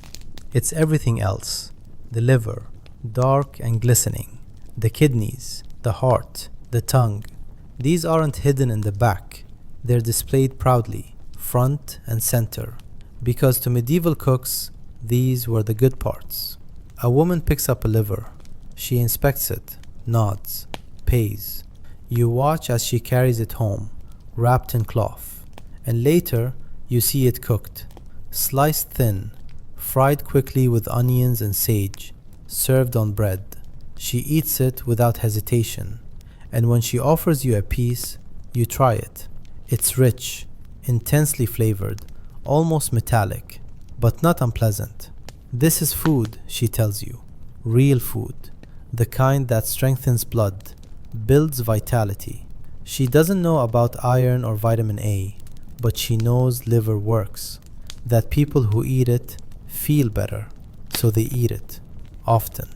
It's everything else. The liver, dark and glistening. The kidneys, the heart, the tongue. These aren't hidden in the back. They're displayed proudly, front and center. Because to medieval cooks, these were the good parts. A woman picks up a liver. She inspects it, nods, pays. You watch as she carries it home, wrapped in cloth. And later, you see it cooked. Sliced thin, fried quickly with onions and sage, served on bread. She eats it without hesitation. And when she offers you a piece, you try it. It's rich, intensely flavored, almost metallic, but not unpleasant. This is food, she tells you. Real food. The kind that strengthens blood, builds vitality. She doesn't know about iron or vitamin A, but she knows liver works. That people who eat it feel better, so they eat it. Often.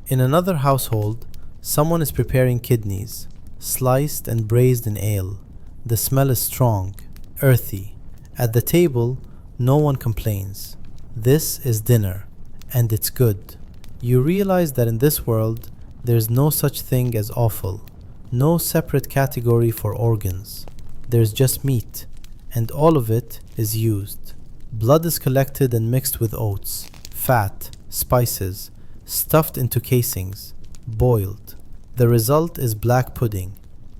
In another household, someone is preparing kidneys, sliced and braised in ale. The smell is strong, earthy. At the table, no one complains. This is dinner, and it's good. You realize that in this world, there's no such thing as offal, no separate category for organs. There's just meat, and all of it is used. Blood is collected and mixed with oats, fat, spices, stuffed into casings, boiled. The result is black pudding,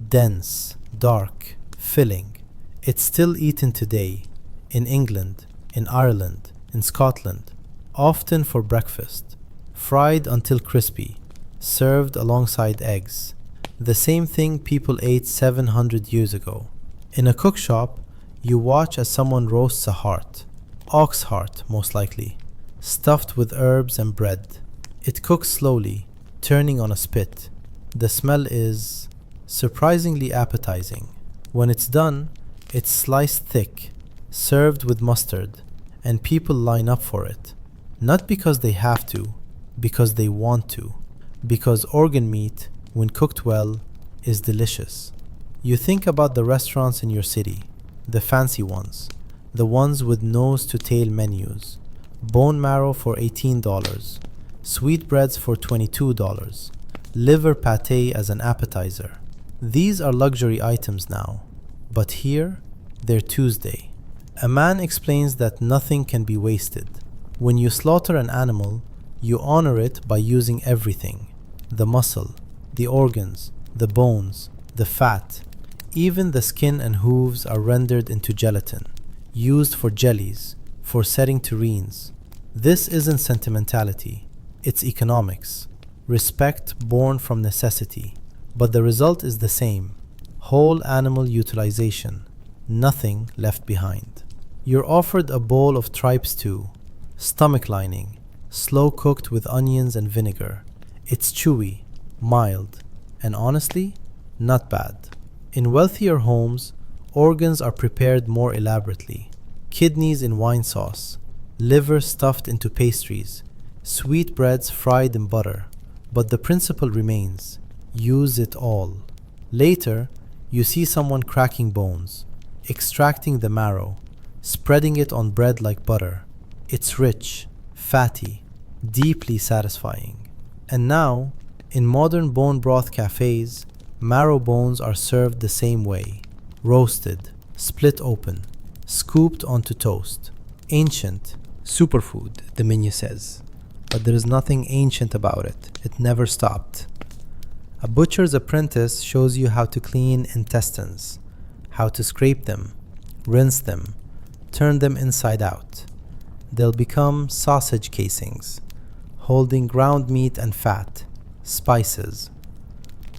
dense, dark, filling. It's still eaten today, in England, in Ireland, in Scotland, often for breakfast, fried until crispy, served alongside eggs. The same thing people ate 700 years ago. In a cookshop, you watch as someone roasts a heart, ox heart most likely, stuffed with herbs and bread. It cooks slowly, turning on a spit. The smell is surprisingly appetizing. When it's done, it's sliced thick, served with mustard, and people line up for it. Not because they have to, because they want to. Because organ meat, when cooked well, is delicious. You think about the restaurants in your city, the fancy ones, the ones with nose-to-tail menus. Bone marrow for $18, sweetbreads for $22, liver pate as an appetizer. These are luxury items now, but here, they're Tuesday. A man explains that nothing can be wasted. When you slaughter an animal, you honor it by using everything. The muscle, the organs, the bones, the fat. Even the skin and hooves are rendered into gelatin, used for jellies, for setting tureens. This isn't sentimentality, it's economics. Respect born from necessity. But the result is the same. Whole animal utilization. Nothing left behind. You're offered a bowl of tripe stew, stomach lining, slow cooked with onions and vinegar. It's chewy, mild, and honestly, not bad. In wealthier homes, organs are prepared more elaborately. Kidneys in wine sauce, liver stuffed into pastries, sweetbreads fried in butter. But the principle remains: use it all. Later, you see someone cracking bones, extracting the marrow, spreading it on bread like butter. It's rich, fatty, deeply satisfying. And now, in modern bone broth cafes, marrow bones are served the same way: roasted, split open, scooped onto toast. Ancient, superfood, the menu says. But there is nothing ancient about it. It never stopped. A butcher's apprentice shows you how to clean intestines, how to scrape them, rinse them, turn them inside out. They'll become sausage casings, holding ground meat and fat, spices.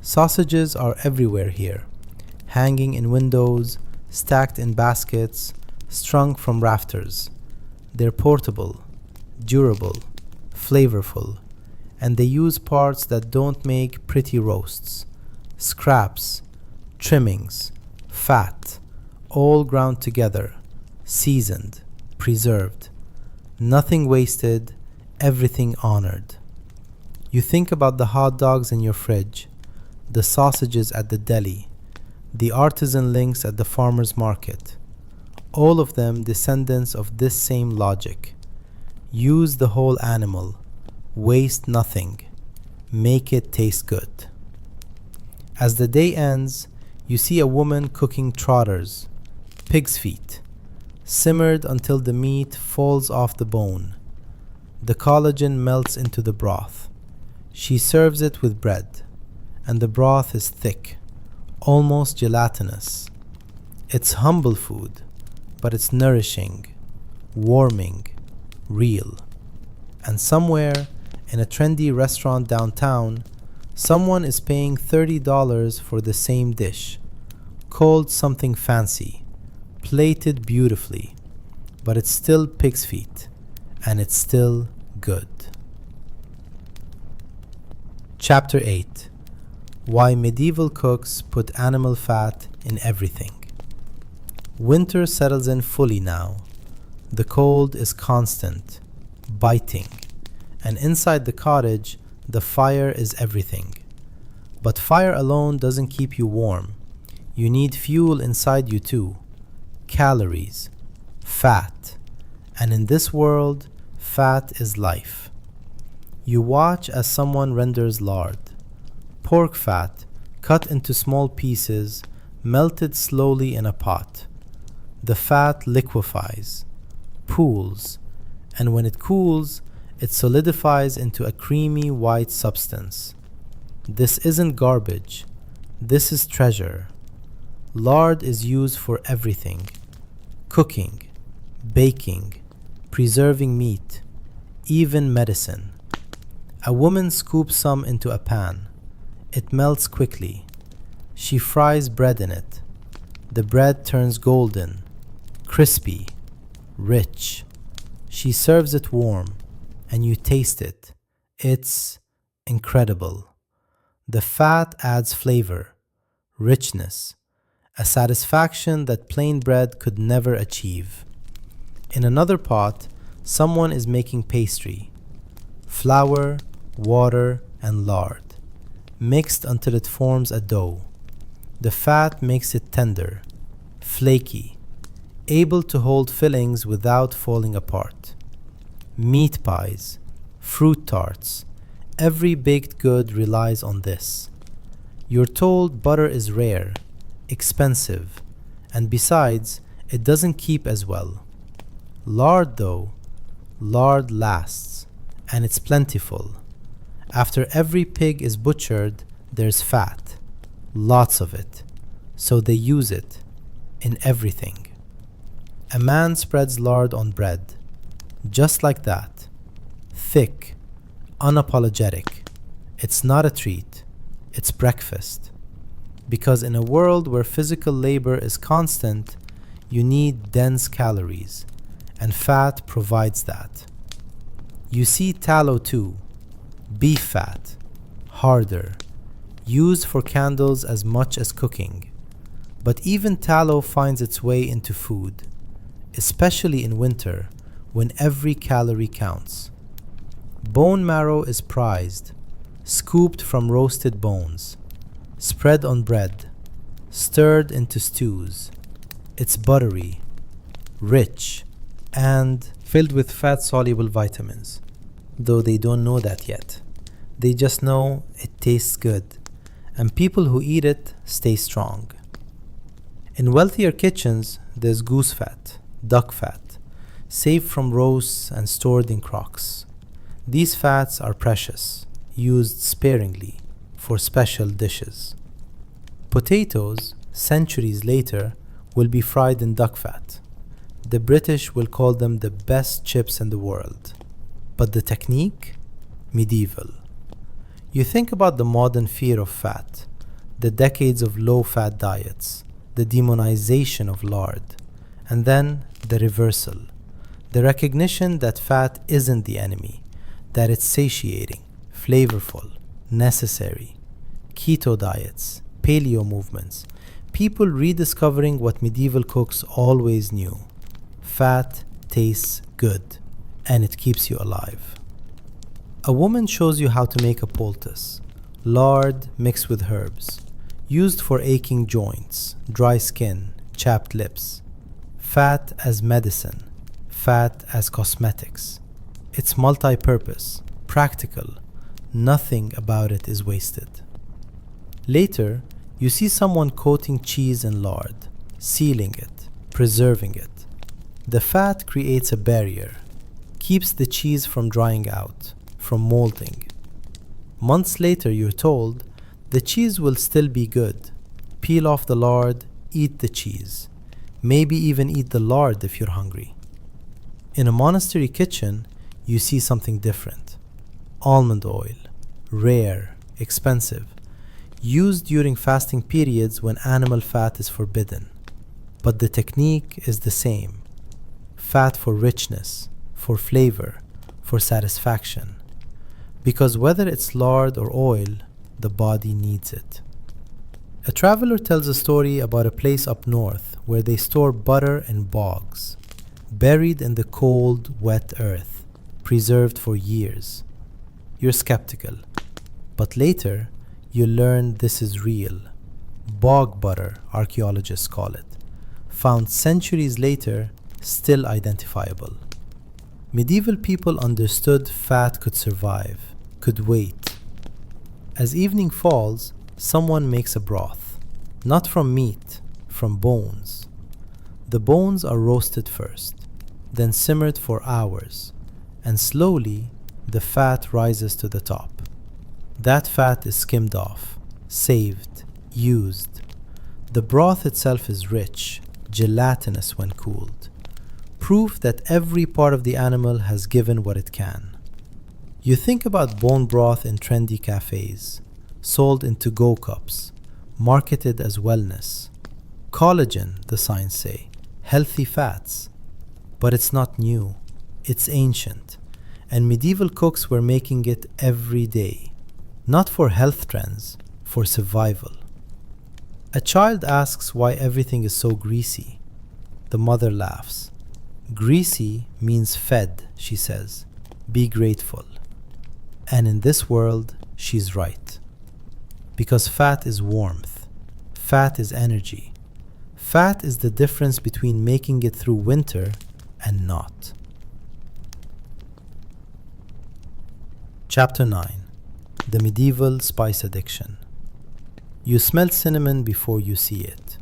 Sausages are everywhere here, hanging in windows, stacked in baskets, strung from rafters. They're portable, durable, flavorful, and they use parts that don't make pretty roasts: scraps, trimmings, fat, all ground together, seasoned, preserved. Nothing wasted, everything honored. You think about the hot dogs in your fridge, the sausages at the deli, the artisan links at the farmer's market. All of them descendants of this same logic. Use the whole animal, waste nothing, make it taste good. As the day ends, you see a woman cooking trotters, pig's feet, simmered until the meat falls off the bone. The collagen melts into the broth. She serves it with bread, and the broth is thick, almost gelatinous. It's humble food, but it's nourishing, warming, real. And somewhere in a trendy restaurant downtown, someone is paying $30 for the same dish, called something fancy, plated beautifully, but it's still pig's feet, and it's still good. Chapter 8: Why Medieval Cooks Put Animal Fat in Everything. Winter settles in fully now. The cold is constant, biting, and inside the cottage, the fire is everything. But fire alone doesn't keep you warm. You need fuel inside you too: calories, fat, and in this world, fat is life. You watch as someone renders lard, pork fat cut into small pieces, melted slowly in a pot. The fat liquefies, pools, and when it cools, it solidifies into a creamy white substance. This isn't garbage. This is treasure. Lard is used for everything: cooking, baking, preserving meat, even medicine. A woman scoops some into a pan. It melts quickly. She fries bread in it. The bread turns golden, crispy, rich. She serves it warm, and you taste it. It's incredible. The fat adds flavor, richness, a satisfaction that plain bread could never achieve. In another pot, someone is making pastry: flour, water, and lard, mixed until it forms a dough. The fat makes it tender, flaky, able to hold fillings without falling apart. Meat pies, fruit tarts, every baked good relies on this. You're told butter is rare, expensive, and besides, it doesn't keep as well. Lard, though, lard lasts, and it's plentiful. After every pig is butchered, there's fat, lots of it, so they use it in everything. A man spreads lard on bread, just like that, thick, unapologetic. It's not a treat, it's breakfast. Because in a world where physical labor is constant, you need dense calories, and fat provides that. You see tallow too, beef fat, harder, used for candles as much as cooking. But even tallow finds its way into food, especially in winter when every calorie counts. Bone marrow is prized, scooped from roasted bones, spread on bread, stirred into stews. It's buttery, rich, and filled with fat-soluble vitamins, though they don't know that yet. They just know it tastes good, and people who eat it stay strong. In wealthier kitchens, there's goose fat, duck fat, saved from roasts and stored in crocks. These fats are precious, used sparingly for special dishes. Potatoes, centuries later, will be fried in duck fat. The British will call them the best chips in the world. But the technique? Medieval. You think about the modern fear of fat, the decades of low-fat diets, the demonization of lard, and then the reversal, the recognition that fat isn't the enemy, that it's satiating, flavorful, necessary. Keto diets, paleo movements, people rediscovering what medieval cooks always knew. Fat tastes good, and it keeps you alive. A woman shows you how to make a poultice, lard mixed with herbs, used for aching joints, dry skin, chapped lips. Fat as medicine, fat as cosmetics. It's multi-purpose, practical. Nothing about it is wasted. Later, you see someone coating cheese in lard, sealing it, preserving it. The fat creates a barrier, keeps the cheese from drying out, from molding. Months later, you're told, the cheese will still be good. Peel off the lard, eat the cheese. Maybe even eat the lard if you're hungry. In a monastery kitchen, you see something different. Almond oil, rare, expensive, used during fasting periods when animal fat is forbidden. But the technique is the same. Fat for richness, for flavor, for satisfaction. Because whether it's lard or oil, the body needs it. A traveler tells a story about a place up north where they store butter in bogs, buried in the cold, wet earth, preserved for years. You're skeptical, but later you learn this is real. Bog butter, archaeologists call it, found centuries later, still identifiable. Medieval people understood fat could survive, could wait. As evening falls, someone makes a broth, not from meat, from bones. The bones are roasted first, then simmered for hours, and slowly the fat rises to the top. That fat is skimmed off, saved, used. The broth itself is rich, gelatinous when cooled. Proof that every part of the animal has given what it can. You think about bone broth in trendy cafes, sold in to-go cups, marketed as wellness. Collagen, the signs say, healthy fats. But it's not new, it's ancient, and medieval cooks were making it every day. Not for health trends, for survival. A child asks why everything is so greasy. The mother laughs. Greasy means fed, she says. Be grateful. And in this world, she's right. Because fat is warmth. Fat is energy. Fat is the difference between making it through winter and not. Chapter 9. The Medieval Spice Addiction. You smell cinnamon before you see it.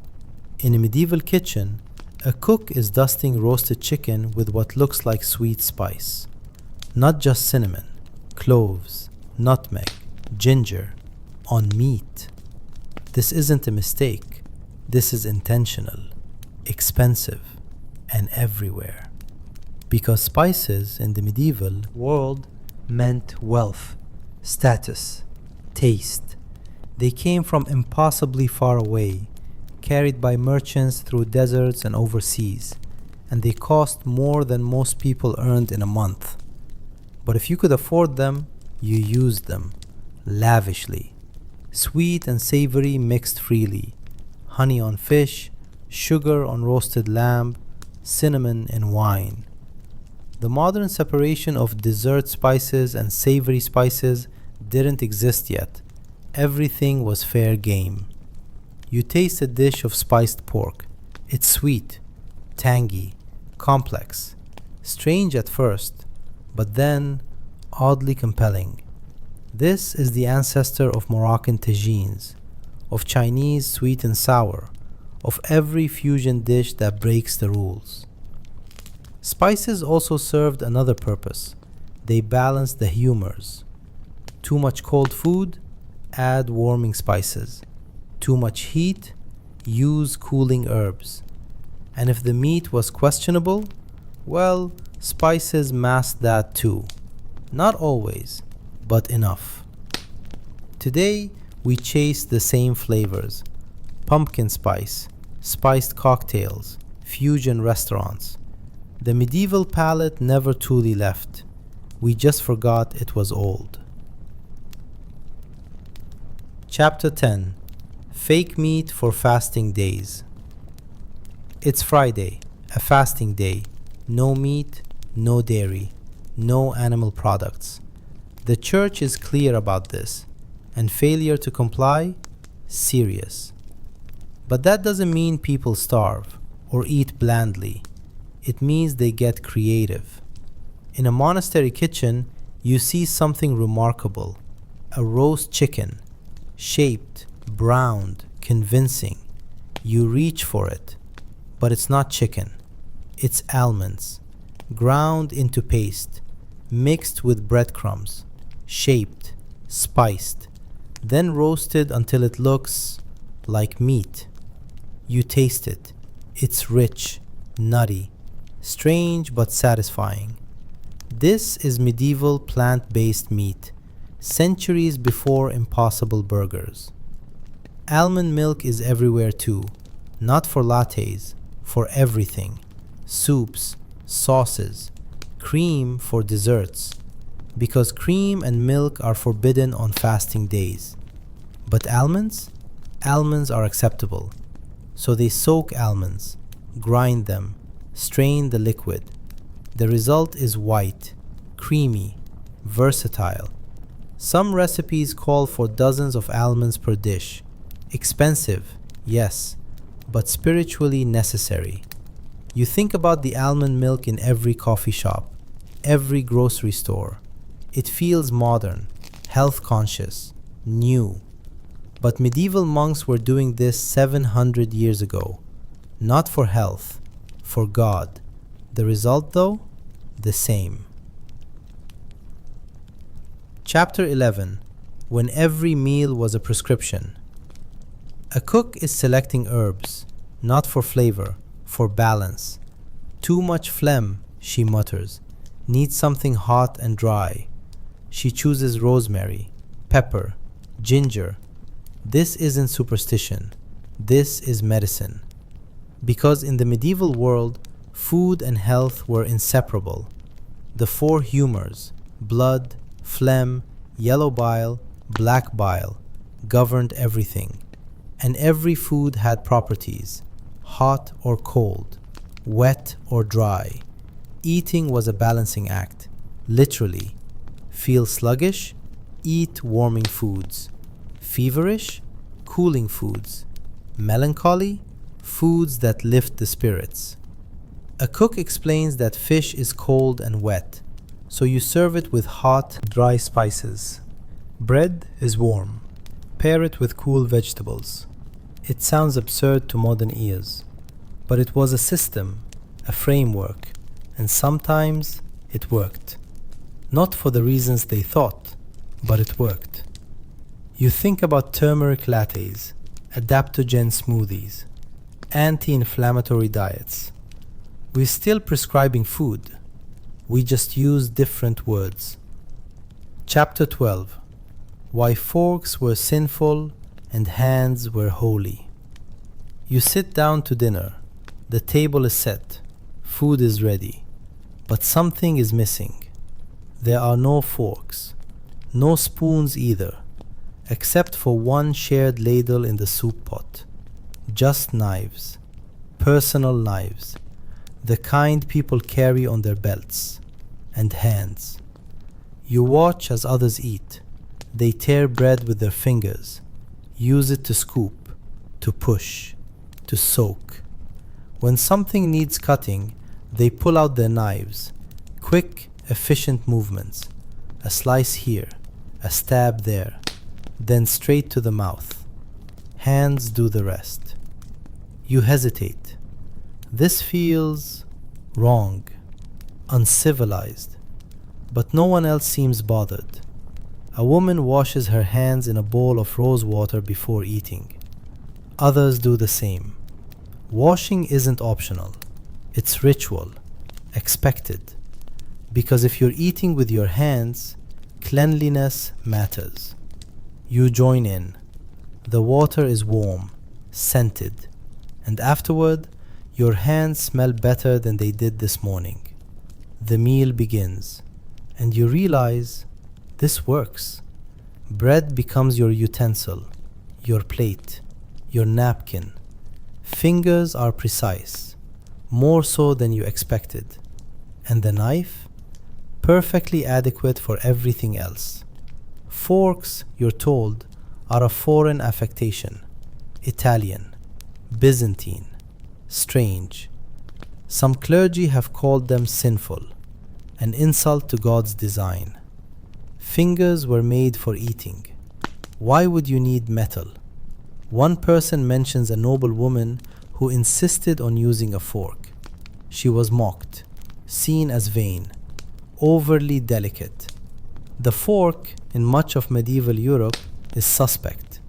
In a medieval kitchen, a cook is dusting roasted chicken with what looks like sweet spice. Not just cinnamon, cloves, nutmeg, ginger, on meat. This isn't a mistake. This is intentional, expensive, and everywhere. Because spices in the medieval world meant wealth, status, taste. They came from impossibly far away, carried by merchants through deserts and overseas, and they cost more than most people earned in a month. But if you could afford them, you used them, lavishly. Sweet and savory mixed freely, honey on fish, sugar on roasted lamb, cinnamon in wine. The modern separation of dessert spices and savory spices didn't exist yet. Everything was fair game. You taste a dish of spiced pork. It's sweet, tangy, complex, strange at first, but then oddly compelling. This is the ancestor of Moroccan tagines, of Chinese sweet and sour, of every fusion dish that breaks the rules. Spices also served another purpose. They balanced the humors. Too much cold food? Add warming spices. Too much heat? Use cooling herbs. And if the meat was questionable, well, spices masked that too. Not always, but enough. Today, we chase the same flavors. Pumpkin spice, spiced cocktails, fusion restaurants. The medieval palate never truly left. We just forgot it was old. Chapter 10. Fake meat for fasting days. It's Friday, a fasting day. No meat, no dairy, no animal products. The church is clear about this, and failure to comply, serious. But that doesn't mean people starve or eat blandly. It means they get creative. In a monastery kitchen, you see something remarkable. A roast chicken, shaped, browned, convincing. You reach for it, but it's not chicken. It's almonds, ground into paste, mixed with breadcrumbs, shaped, spiced, then roasted until it looks like meat. You taste it. It's rich, nutty, strange but satisfying. This is medieval plant-based meat, centuries before Impossible Burgers. Almond milk is everywhere too, not for lattes, for everything. Soups, sauces, cream for desserts, because cream and milk are forbidden on fasting days. But almonds? Almonds are acceptable. So they soak almonds, grind them, strain the liquid. The result is white, creamy, versatile. Some recipes call for dozens of almonds per dish. Expensive, yes, but spiritually necessary. You think about the almond milk in every coffee shop, every grocery store. It feels modern, health conscious, new. But medieval monks were doing this 700 years ago, not for health, for God. The result, though, the same. Chapter 11. When every meal was a prescription. A cook is selecting herbs, not for flavor, for balance. Too much phlegm, she mutters, needs something hot and dry. She chooses rosemary, pepper, ginger. This isn't superstition. This is medicine. Because in the medieval world, food and health were inseparable. The four humors, blood, phlegm, yellow bile, black bile, governed everything. And every food had properties, hot or cold, wet or dry. Eating was a balancing act, literally. Feel sluggish? Eat warming foods. Feverish? Cooling foods. Melancholy? Foods that lift the spirits. A cook explains that fish is cold and wet, so you serve it with hot, dry spices. Bread is warm. Pair it with cool vegetables. It sounds absurd to modern ears, but it was a system, a framework, and sometimes it worked. Not for the reasons they thought, but it worked. You think about turmeric lattes, adaptogen smoothies, anti-inflammatory diets. We're still prescribing food. We just use different words. Chapter 12. Why forks were sinful and hands were holy. You sit down to dinner. The table is set. Food is ready. But something is missing. There are no forks. No spoons either, except for one shared ladle in the soup pot. Just knives. Personal knives. The kind people carry on their belts. And hands. You watch as others eat. They tear bread with their fingers. Use it to scoop, to push, to soak. When something needs cutting, they pull out their knives. Quick, efficient movements. A slice here, a stab there, then straight to the mouth. Hands do the rest. You hesitate. This feels wrong, uncivilized, but no one else seems bothered. A woman washes her hands in a bowl of rose water before eating. Others do the same. Washing isn't optional. It's ritual, expected. Because if you're eating with your hands, cleanliness matters. You join in. The water is warm, scented, and afterward, your hands smell better than they did this morning. The meal begins, and you realize this works. Bread becomes your utensil, your plate, your napkin. Fingers are precise, more so than you expected. And the knife? Perfectly adequate for everything else. Forks, you're told, are a foreign affectation. Italian, Byzantine, strange. Some clergy have called them sinful, an insult to God's design. Fingers were made for eating. Why would you need metal? One person mentions a noble woman who insisted on using a fork. She was mocked, seen as vain, overly delicate. The fork, in much of medieval Europe, is suspect.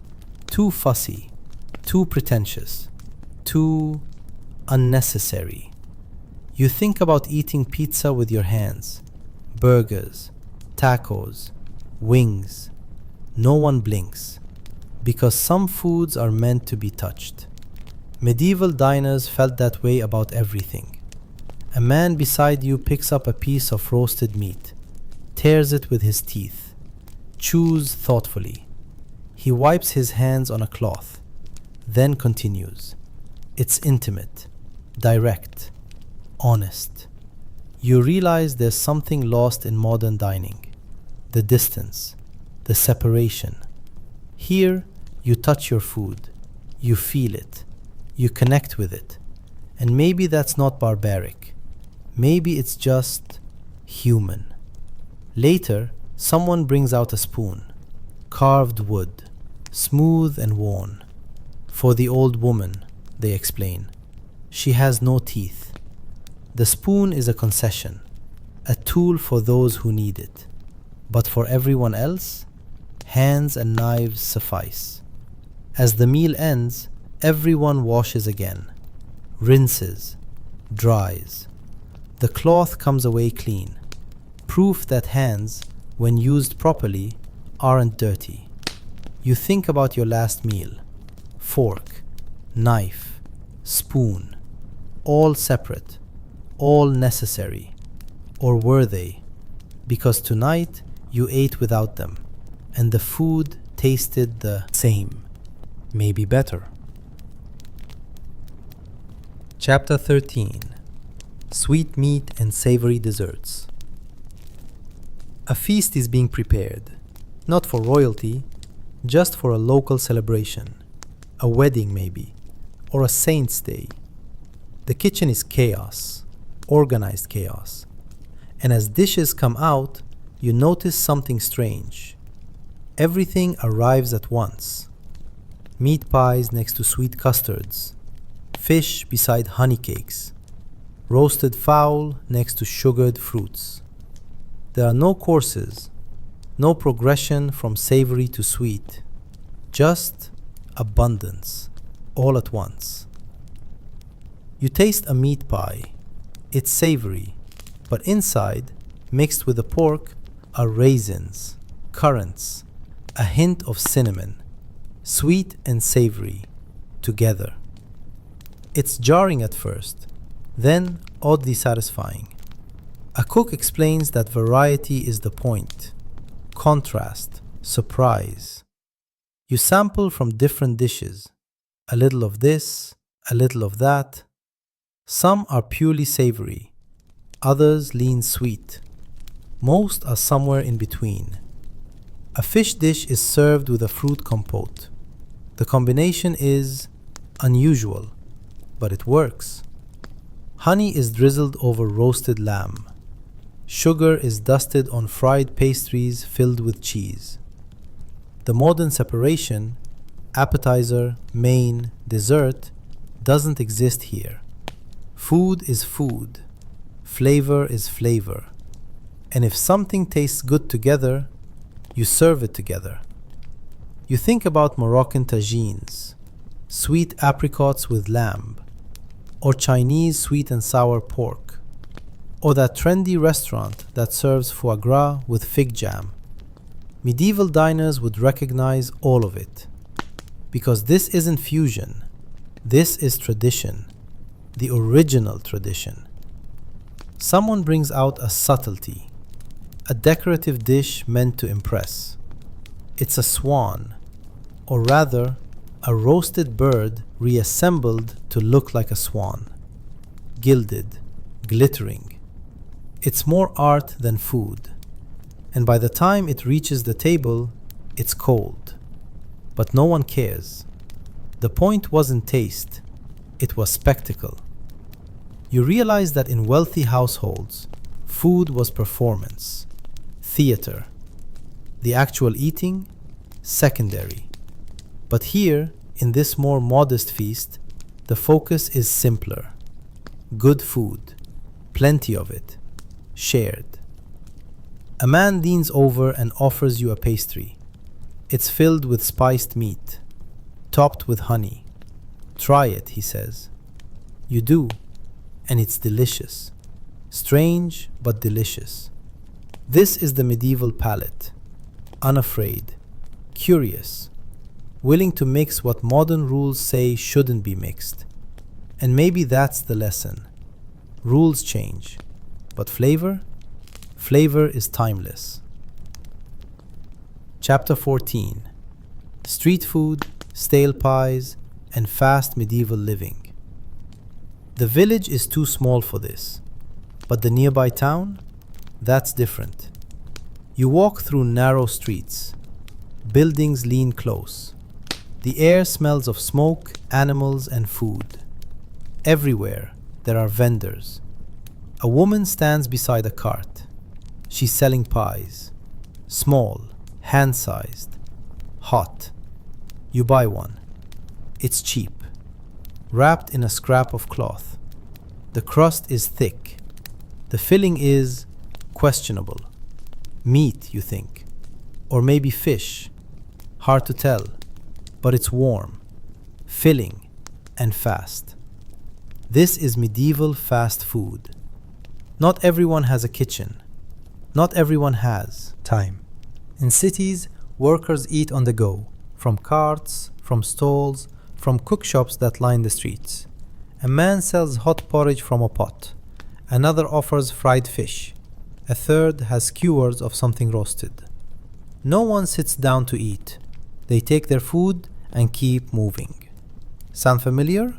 Too fussy, too pretentious, too unnecessary. You think about eating pizza with your hands, burgers, tacos, wings. No one blinks, because some foods are meant to be touched. Medieval diners felt that way about everything. A man beside you picks up a piece of roasted meat, tears it with his teeth, chews thoughtfully. He wipes his hands on a cloth, then continues. It's intimate, direct, honest. You realize there's something lost in modern dining. The distance, the separation. Here, you touch your food, you feel it, you connect with it. And maybe that's not barbaric. Maybe it's just human. Later, someone brings out a spoon, carved wood, smooth and worn. For the old woman, they explain. She has no teeth. The spoon is a concession, a tool for those who need it. But for everyone else, hands and knives suffice. As the meal ends, everyone washes again, rinses, dries. The cloth comes away clean, proof that hands, when used properly, aren't dirty. You think about your last meal. Fork, knife, spoon, all separate, all necessary. Or were they? Because tonight you ate without them, and the food tasted the same, maybe better. Chapter 13. Sweet meat and savory desserts. A feast is being prepared, not for royalty, just for a local celebration, a wedding maybe, or a saint's day. The kitchen is chaos, organized chaos, and as dishes come out, you notice something strange. Everything arrives at once. Meat pies next to sweet custards, fish beside honey cakes, roasted fowl next to sugared fruits. There are no courses, no progression from savory to sweet, just abundance, all at once. You taste a meat pie. It's savory, but inside, mixed with the pork, are raisins, currants, a hint of cinnamon, sweet and savory, together. It's jarring at first, then oddly satisfying. A cook explains that variety is the point. Contrast, surprise. You sample from different dishes, a little of this, a little of that. Some are purely savory, others lean sweet. Most are somewhere in between. A fish dish is served with a fruit compote. The combination is unusual, but it works. Honey is drizzled over roasted lamb. Sugar is dusted on fried pastries filled with cheese. The modern separation, appetizer, main, dessert, doesn't exist here. Food is food. Flavor is flavor. And if something tastes good together, you serve it together. You think about Moroccan tagines, sweet apricots with lamb, or Chinese sweet and sour pork, or that trendy restaurant that serves foie gras with fig jam. Medieval diners would recognize all of it. Because this isn't fusion, this is tradition, the original tradition. Someone brings out a subtlety, a decorative dish meant to impress. It's a swan, or rather, a roasted bird reassembled to look like a swan. Gilded, glittering. It's more art than food. And by the time it reaches the table, it's cold. But no one cares. The point wasn't taste, it was spectacle. You realize that in wealthy households, food was performance, theater. The actual eating, secondary. But here, in this more modest feast, the focus is simpler. Good food, plenty of it, shared. A man leans over and offers you a pastry. It's filled with spiced meat, topped with honey. Try it, he says. You do, and it's delicious. Strange, but delicious. This is the medieval palate. Unafraid, curious, willing to mix what modern rules say shouldn't be mixed. And maybe that's the lesson. Rules change, but flavor? Flavor is timeless. Chapter 14. Street food, stale pies, and fast medieval living. The village is too small for this, but the nearby town? That's different. You walk through narrow streets. Buildings lean close. The air smells of smoke, animals, and food. Everywhere there are vendors. A woman stands beside a cart. She's selling pies. Small, hand-sized, hot. You buy one. It's cheap. Wrapped in a scrap of cloth. The crust is thick. The filling is questionable. Meat, you think. Or maybe fish. Hard to tell. But it's warm, filling, and fast. This is medieval fast food. Not everyone has a kitchen. Not everyone has time. In cities, workers eat on the go, from carts, from stalls, from cookshops that line the streets. A man sells hot porridge from a pot. Another offers fried fish. A third has skewers of something roasted. No one sits down to eat. They take their food and keep moving. Sound familiar?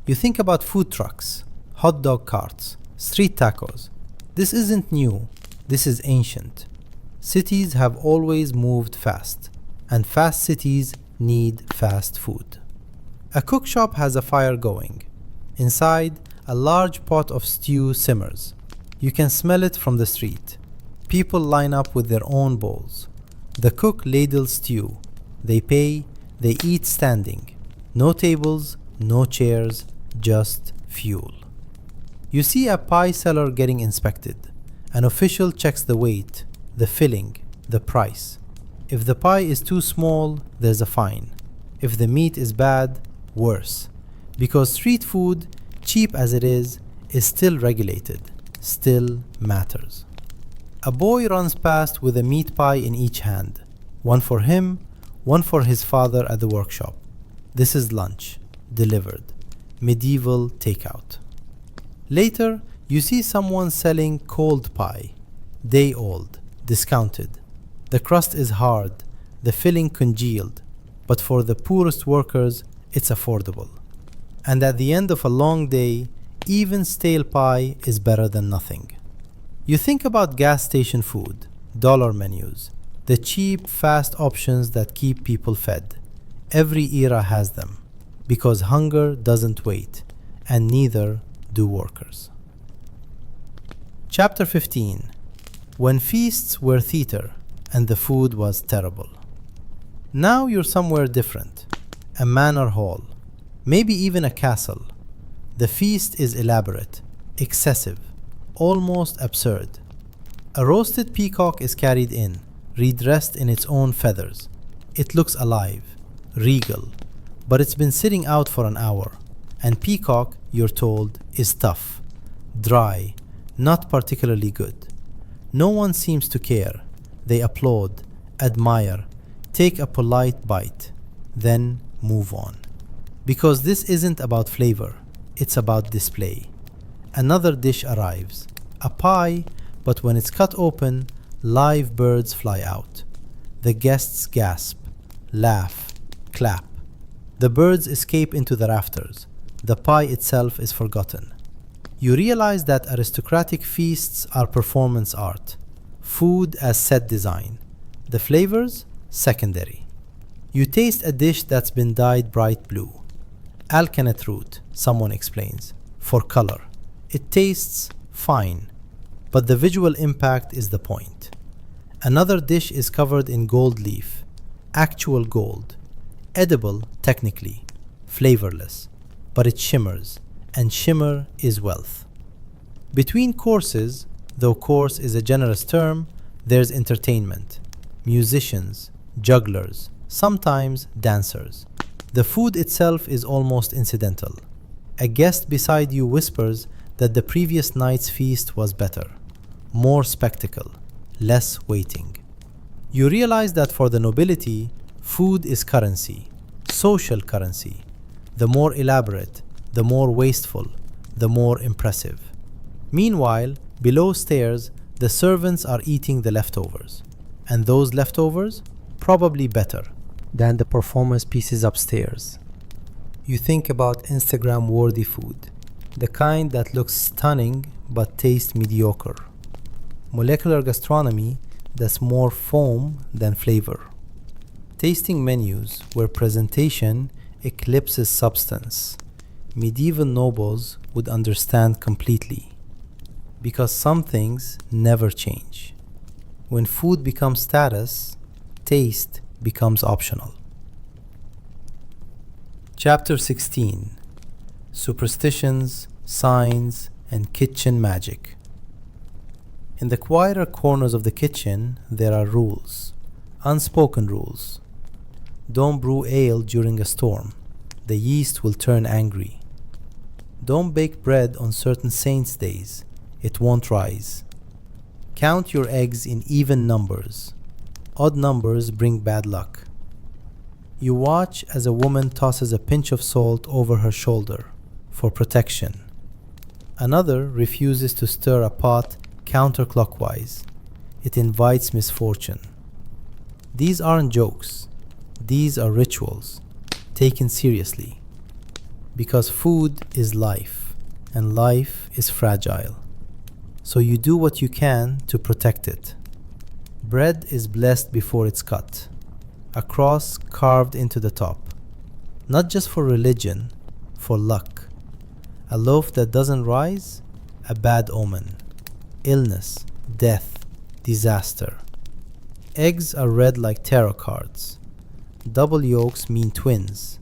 You think about food trucks, hot dog carts, street tacos. This isn't new. This is ancient. Cities have always moved fast, and fast cities need fast food. A cookshop has a fire going. Inside, a large pot of stew simmers. You can smell it from the street. People line up with their own bowls. The cook ladles stew. They pay, they eat standing. No tables, no chairs, just fuel. You see a pie seller getting inspected. An official checks the weight, the filling, the price. If the pie is too small, there's a fine. If the meat is bad, worse. Because street food, cheap as it is still regulated, still matters. A boy runs past with a meat pie in each hand. One for him, one for his father at the workshop. This is lunch, delivered. medieval takeout. Later, you see someone selling cold pie, day old, discounted. The crust is hard, the filling congealed, but for the poorest workers, it's affordable. And at the end of a long day, even stale pie is better than nothing. You think about gas station food, dollar menus, the cheap, fast options that keep people fed. Every era has them, because hunger doesn't wait, and neither do workers. Chapter 15. When feasts were theater, and the food was terrible. Now you're somewhere different, a manor hall, maybe even a castle. The feast is elaborate, excessive, almost absurd. A roasted peacock is carried in, redressed in its own feathers. It looks alive, regal, but it's been sitting out for an hour. And peacock, you're told, is tough, dry, not particularly good. No one seems to care. They applaud, admire, take a polite bite, then move on. Because this isn't about flavor, it's about display. Another dish arrives, a pie, but when it's cut open, live birds fly out. The guests gasp, laugh, clap. The birds escape into the rafters. The pie itself is forgotten. You realize that aristocratic feasts are performance art, food as set design. The flavors, secondary. You taste a dish that's been dyed bright blue. Alkanet root, someone explains, for color. It tastes fine, but the visual impact is the point. Another dish is covered in gold leaf, actual gold, edible technically, flavorless, but it shimmers, and shimmer is wealth. Between courses, though course is a generous term, there's entertainment, musicians, jugglers, sometimes dancers. The food itself is almost incidental. A guest beside you whispers that the previous night's feast was better, more spectacle, less waiting. You realize that for the nobility, food is currency, social currency. The more elaborate, the more wasteful, the more impressive. Meanwhile, below stairs, the servants are eating the leftovers. And those leftovers, probably better than the performance pieces upstairs. You think about Instagram-worthy food, the kind that looks stunning but tastes mediocre. Molecular gastronomy that's more foam than flavor. Tasting menus where presentation eclipses substance. Medieval nobles would understand completely. Because some things never change. When food becomes status, taste becomes optional. Chapter 16. Superstitions, signs, and kitchen magic. In the quieter corners of the kitchen, there are rules, unspoken rules. Don't brew ale during a storm. The yeast will turn angry. Don't bake bread on certain saints' days. It won't rise. Count your eggs in even numbers. Odd numbers bring bad luck. You watch as a woman tosses a pinch of salt over her shoulder for protection. Another refuses to stir a pot counterclockwise. It invites misfortune. These aren't jokes. These are rituals, taken seriously. Because food is life, and life is fragile. So you do what you can to protect it. Bread is blessed before it's cut, a cross carved into the top. Not just for religion, for luck. A loaf that doesn't rise, a bad omen. Illness, death, disaster. Eggs are read like tarot cards. Double yolks mean twins.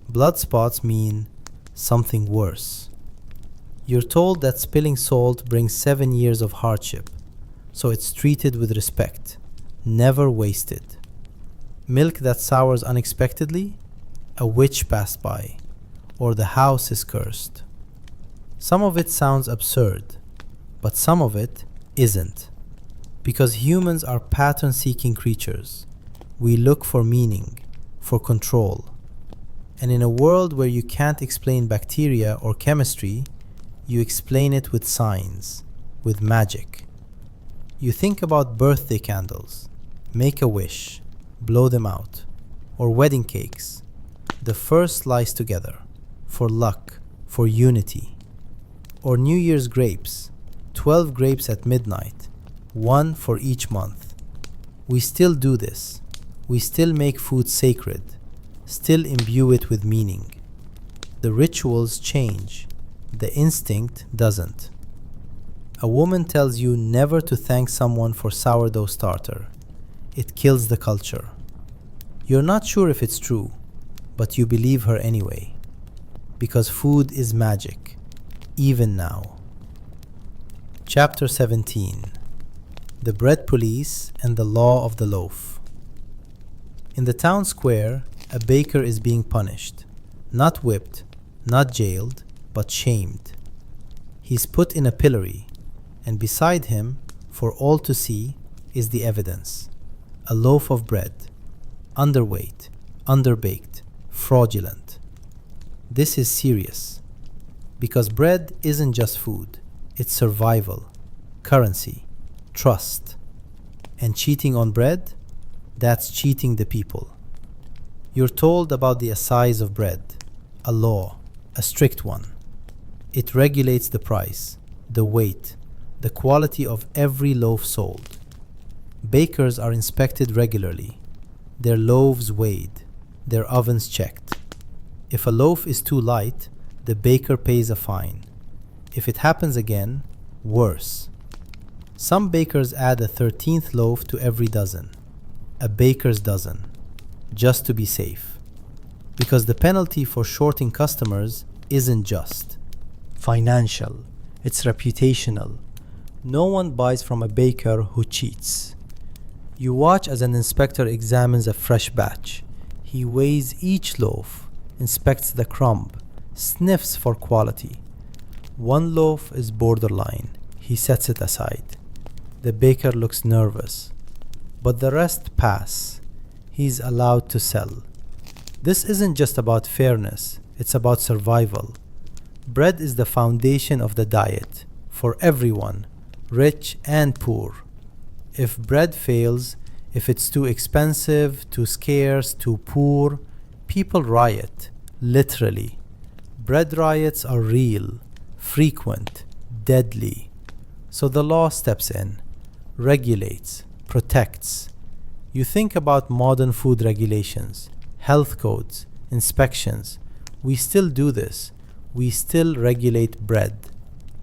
Blood spots mean something worse. You're told that spilling salt brings 7 years of hardship, so it's treated with respect, never wasted. Milk that sours unexpectedly, a witch passed by, or the house is cursed. Some of it sounds absurd, but some of it isn't. Because humans are pattern-seeking creatures. We look for meaning, for control. And in a world where you can't explain bacteria or chemistry, you explain it with signs, with magic. You think about birthday candles, make a wish, blow them out, or wedding cakes, the first slice together, for luck, for unity. Or New Year's grapes, 12 grapes at midnight, one for each month. We still do this. We still make food sacred, still imbue it with meaning. The rituals change, the instinct doesn't. A woman tells you never to thank someone for sourdough starter. It kills the culture. You're not sure if it's true, but you believe her anyway. Because food is magic, even now. Chapter 17: The Bread Police and the Law of the Loaf. In the town square, a baker is being punished. Not whipped, not jailed, but shamed. He's put in a pillory, and beside him, for all to see, is the evidence. A loaf of bread, underweight, underbaked, fraudulent. This is serious, because bread isn't just food, it's survival, currency, trust. And cheating on bread? That's cheating the people. You're told about the assize of bread, a law, a strict one. It regulates the price, the weight, the quality of every loaf sold. Bakers are inspected regularly, their loaves weighed, their ovens checked. If a loaf is too light, the baker pays a fine. If it happens again, worse. Some bakers add a 13th loaf to every dozen, a baker's dozen, just to be safe. Because the penalty for shorting customers isn't just financial, it's reputational. No one buys from a baker who cheats. You watch as an inspector examines a fresh batch. He weighs each loaf, inspects the crumb, sniffs for quality. One loaf is borderline. He sets it aside. The baker looks nervous, but the rest pass. He's allowed to sell. This isn't just about fairness, it's about survival. Bread is the foundation of the diet, for everyone, rich and poor. If bread fails, if it's too expensive, too scarce, too poor, people riot, literally. Bread riots are real, frequent, deadly. So the law steps in, regulates, protects. You think about modern food regulations, health codes, inspections. We still do this. We still regulate bread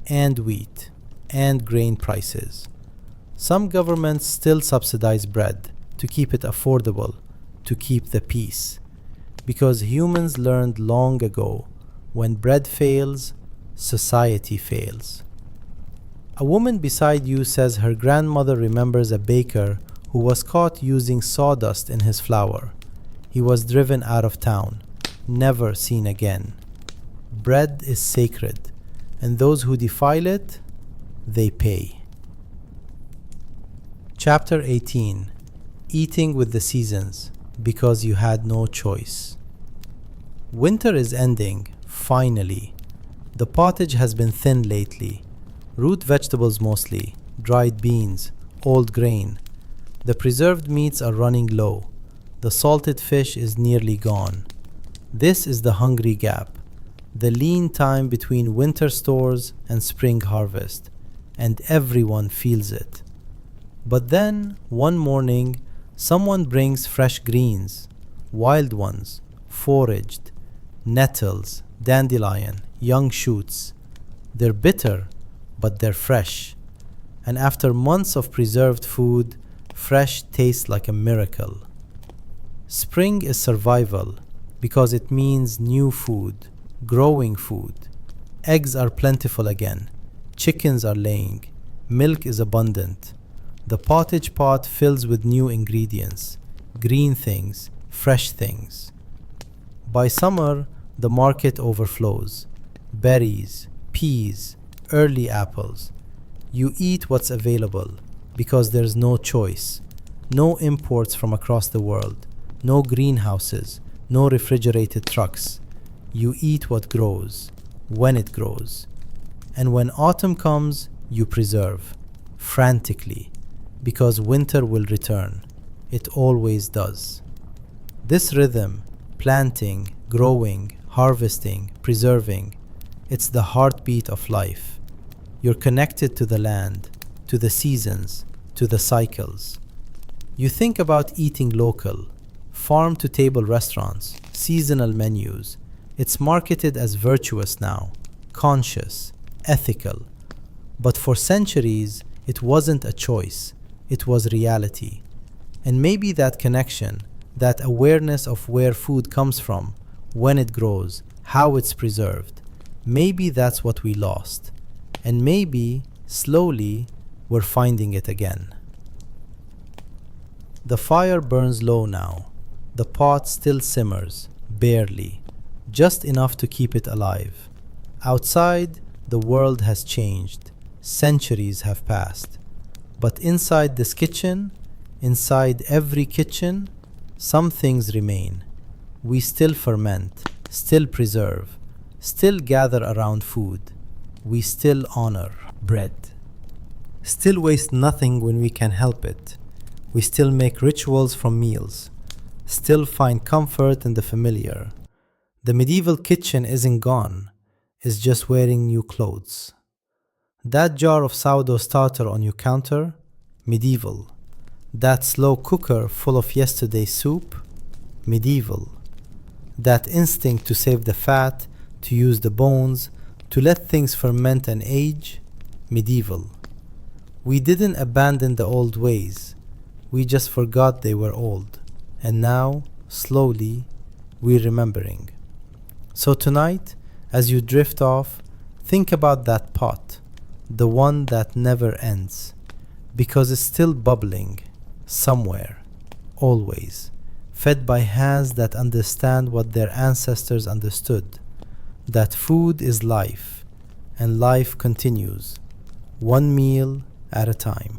and wheat and grain prices. Some governments still subsidize bread to keep it affordable, to keep the peace. Because humans learned long ago, when bread fails, society fails. A woman beside you says her grandmother remembers a baker who was caught using sawdust in his flour. He was driven out of town, never seen again. Bread is sacred, and those who defile it, they pay. Chapter 18: Eating with the Seasons, because you had no choice. Winter is ending, finally. The pottage has been thin lately. Root vegetables mostly, dried beans, old grain. The preserved meats are running low. The salted fish is nearly gone. This is the hungry gap, the lean time between winter stores and spring harvest, and everyone feels it. But then, one morning, someone brings fresh greens, wild ones, foraged, nettles, dandelion, young shoots. They're bitter, but they're fresh. And after months of preserved food, fresh tastes like a miracle. Spring is survival because it means new food, growing food. Eggs are plentiful again. Chickens are laying. Milk is abundant. The pottage pot fills with new ingredients, green things, fresh things. By summer, the market overflows. Berries, peas, early apples. You eat what's available because there's no choice. No imports from across the world. No greenhouses. no refrigerated trucks. You eat what grows, when it grows. And when autumn comes, you preserve, frantically, because winter will return. It always does. This rhythm, planting, growing, harvesting, preserving, it's the heartbeat of life. You're connected to the land, to the seasons, to the cycles. You think about eating local, farm-to-table restaurants, seasonal menus. It's marketed as virtuous now, conscious, ethical. But for centuries, it wasn't a choice. It was reality. And maybe that connection, that awareness of where food comes from, when it grows, how it's preserved, maybe that's what we lost. And maybe, slowly, we're finding it again. The fire burns low now. The pot still simmers, barely, just enough to keep it alive. Outside, the world has changed. Centuries have passed. But inside this kitchen, inside every kitchen, some things remain. We still ferment, still preserve, still gather around food. We still honor bread. Still waste nothing when we can help it. We still make rituals from meals. Still find comfort in the familiar. The medieval kitchen isn't gone. It's just wearing new clothes. That jar of sourdough starter on your counter, medieval. That slow cooker full of yesterday's soup, medieval. That instinct to save the fat, to use the bones, to let things ferment and age, medieval. We didn't abandon the old ways. We just forgot they were old. And now, slowly, we're remembering. So tonight, as you drift off, think about that pot, the one that never ends, because it's still bubbling, somewhere, always, fed by hands that understand what their ancestors understood, that food is life, and life continues, one meal at a time.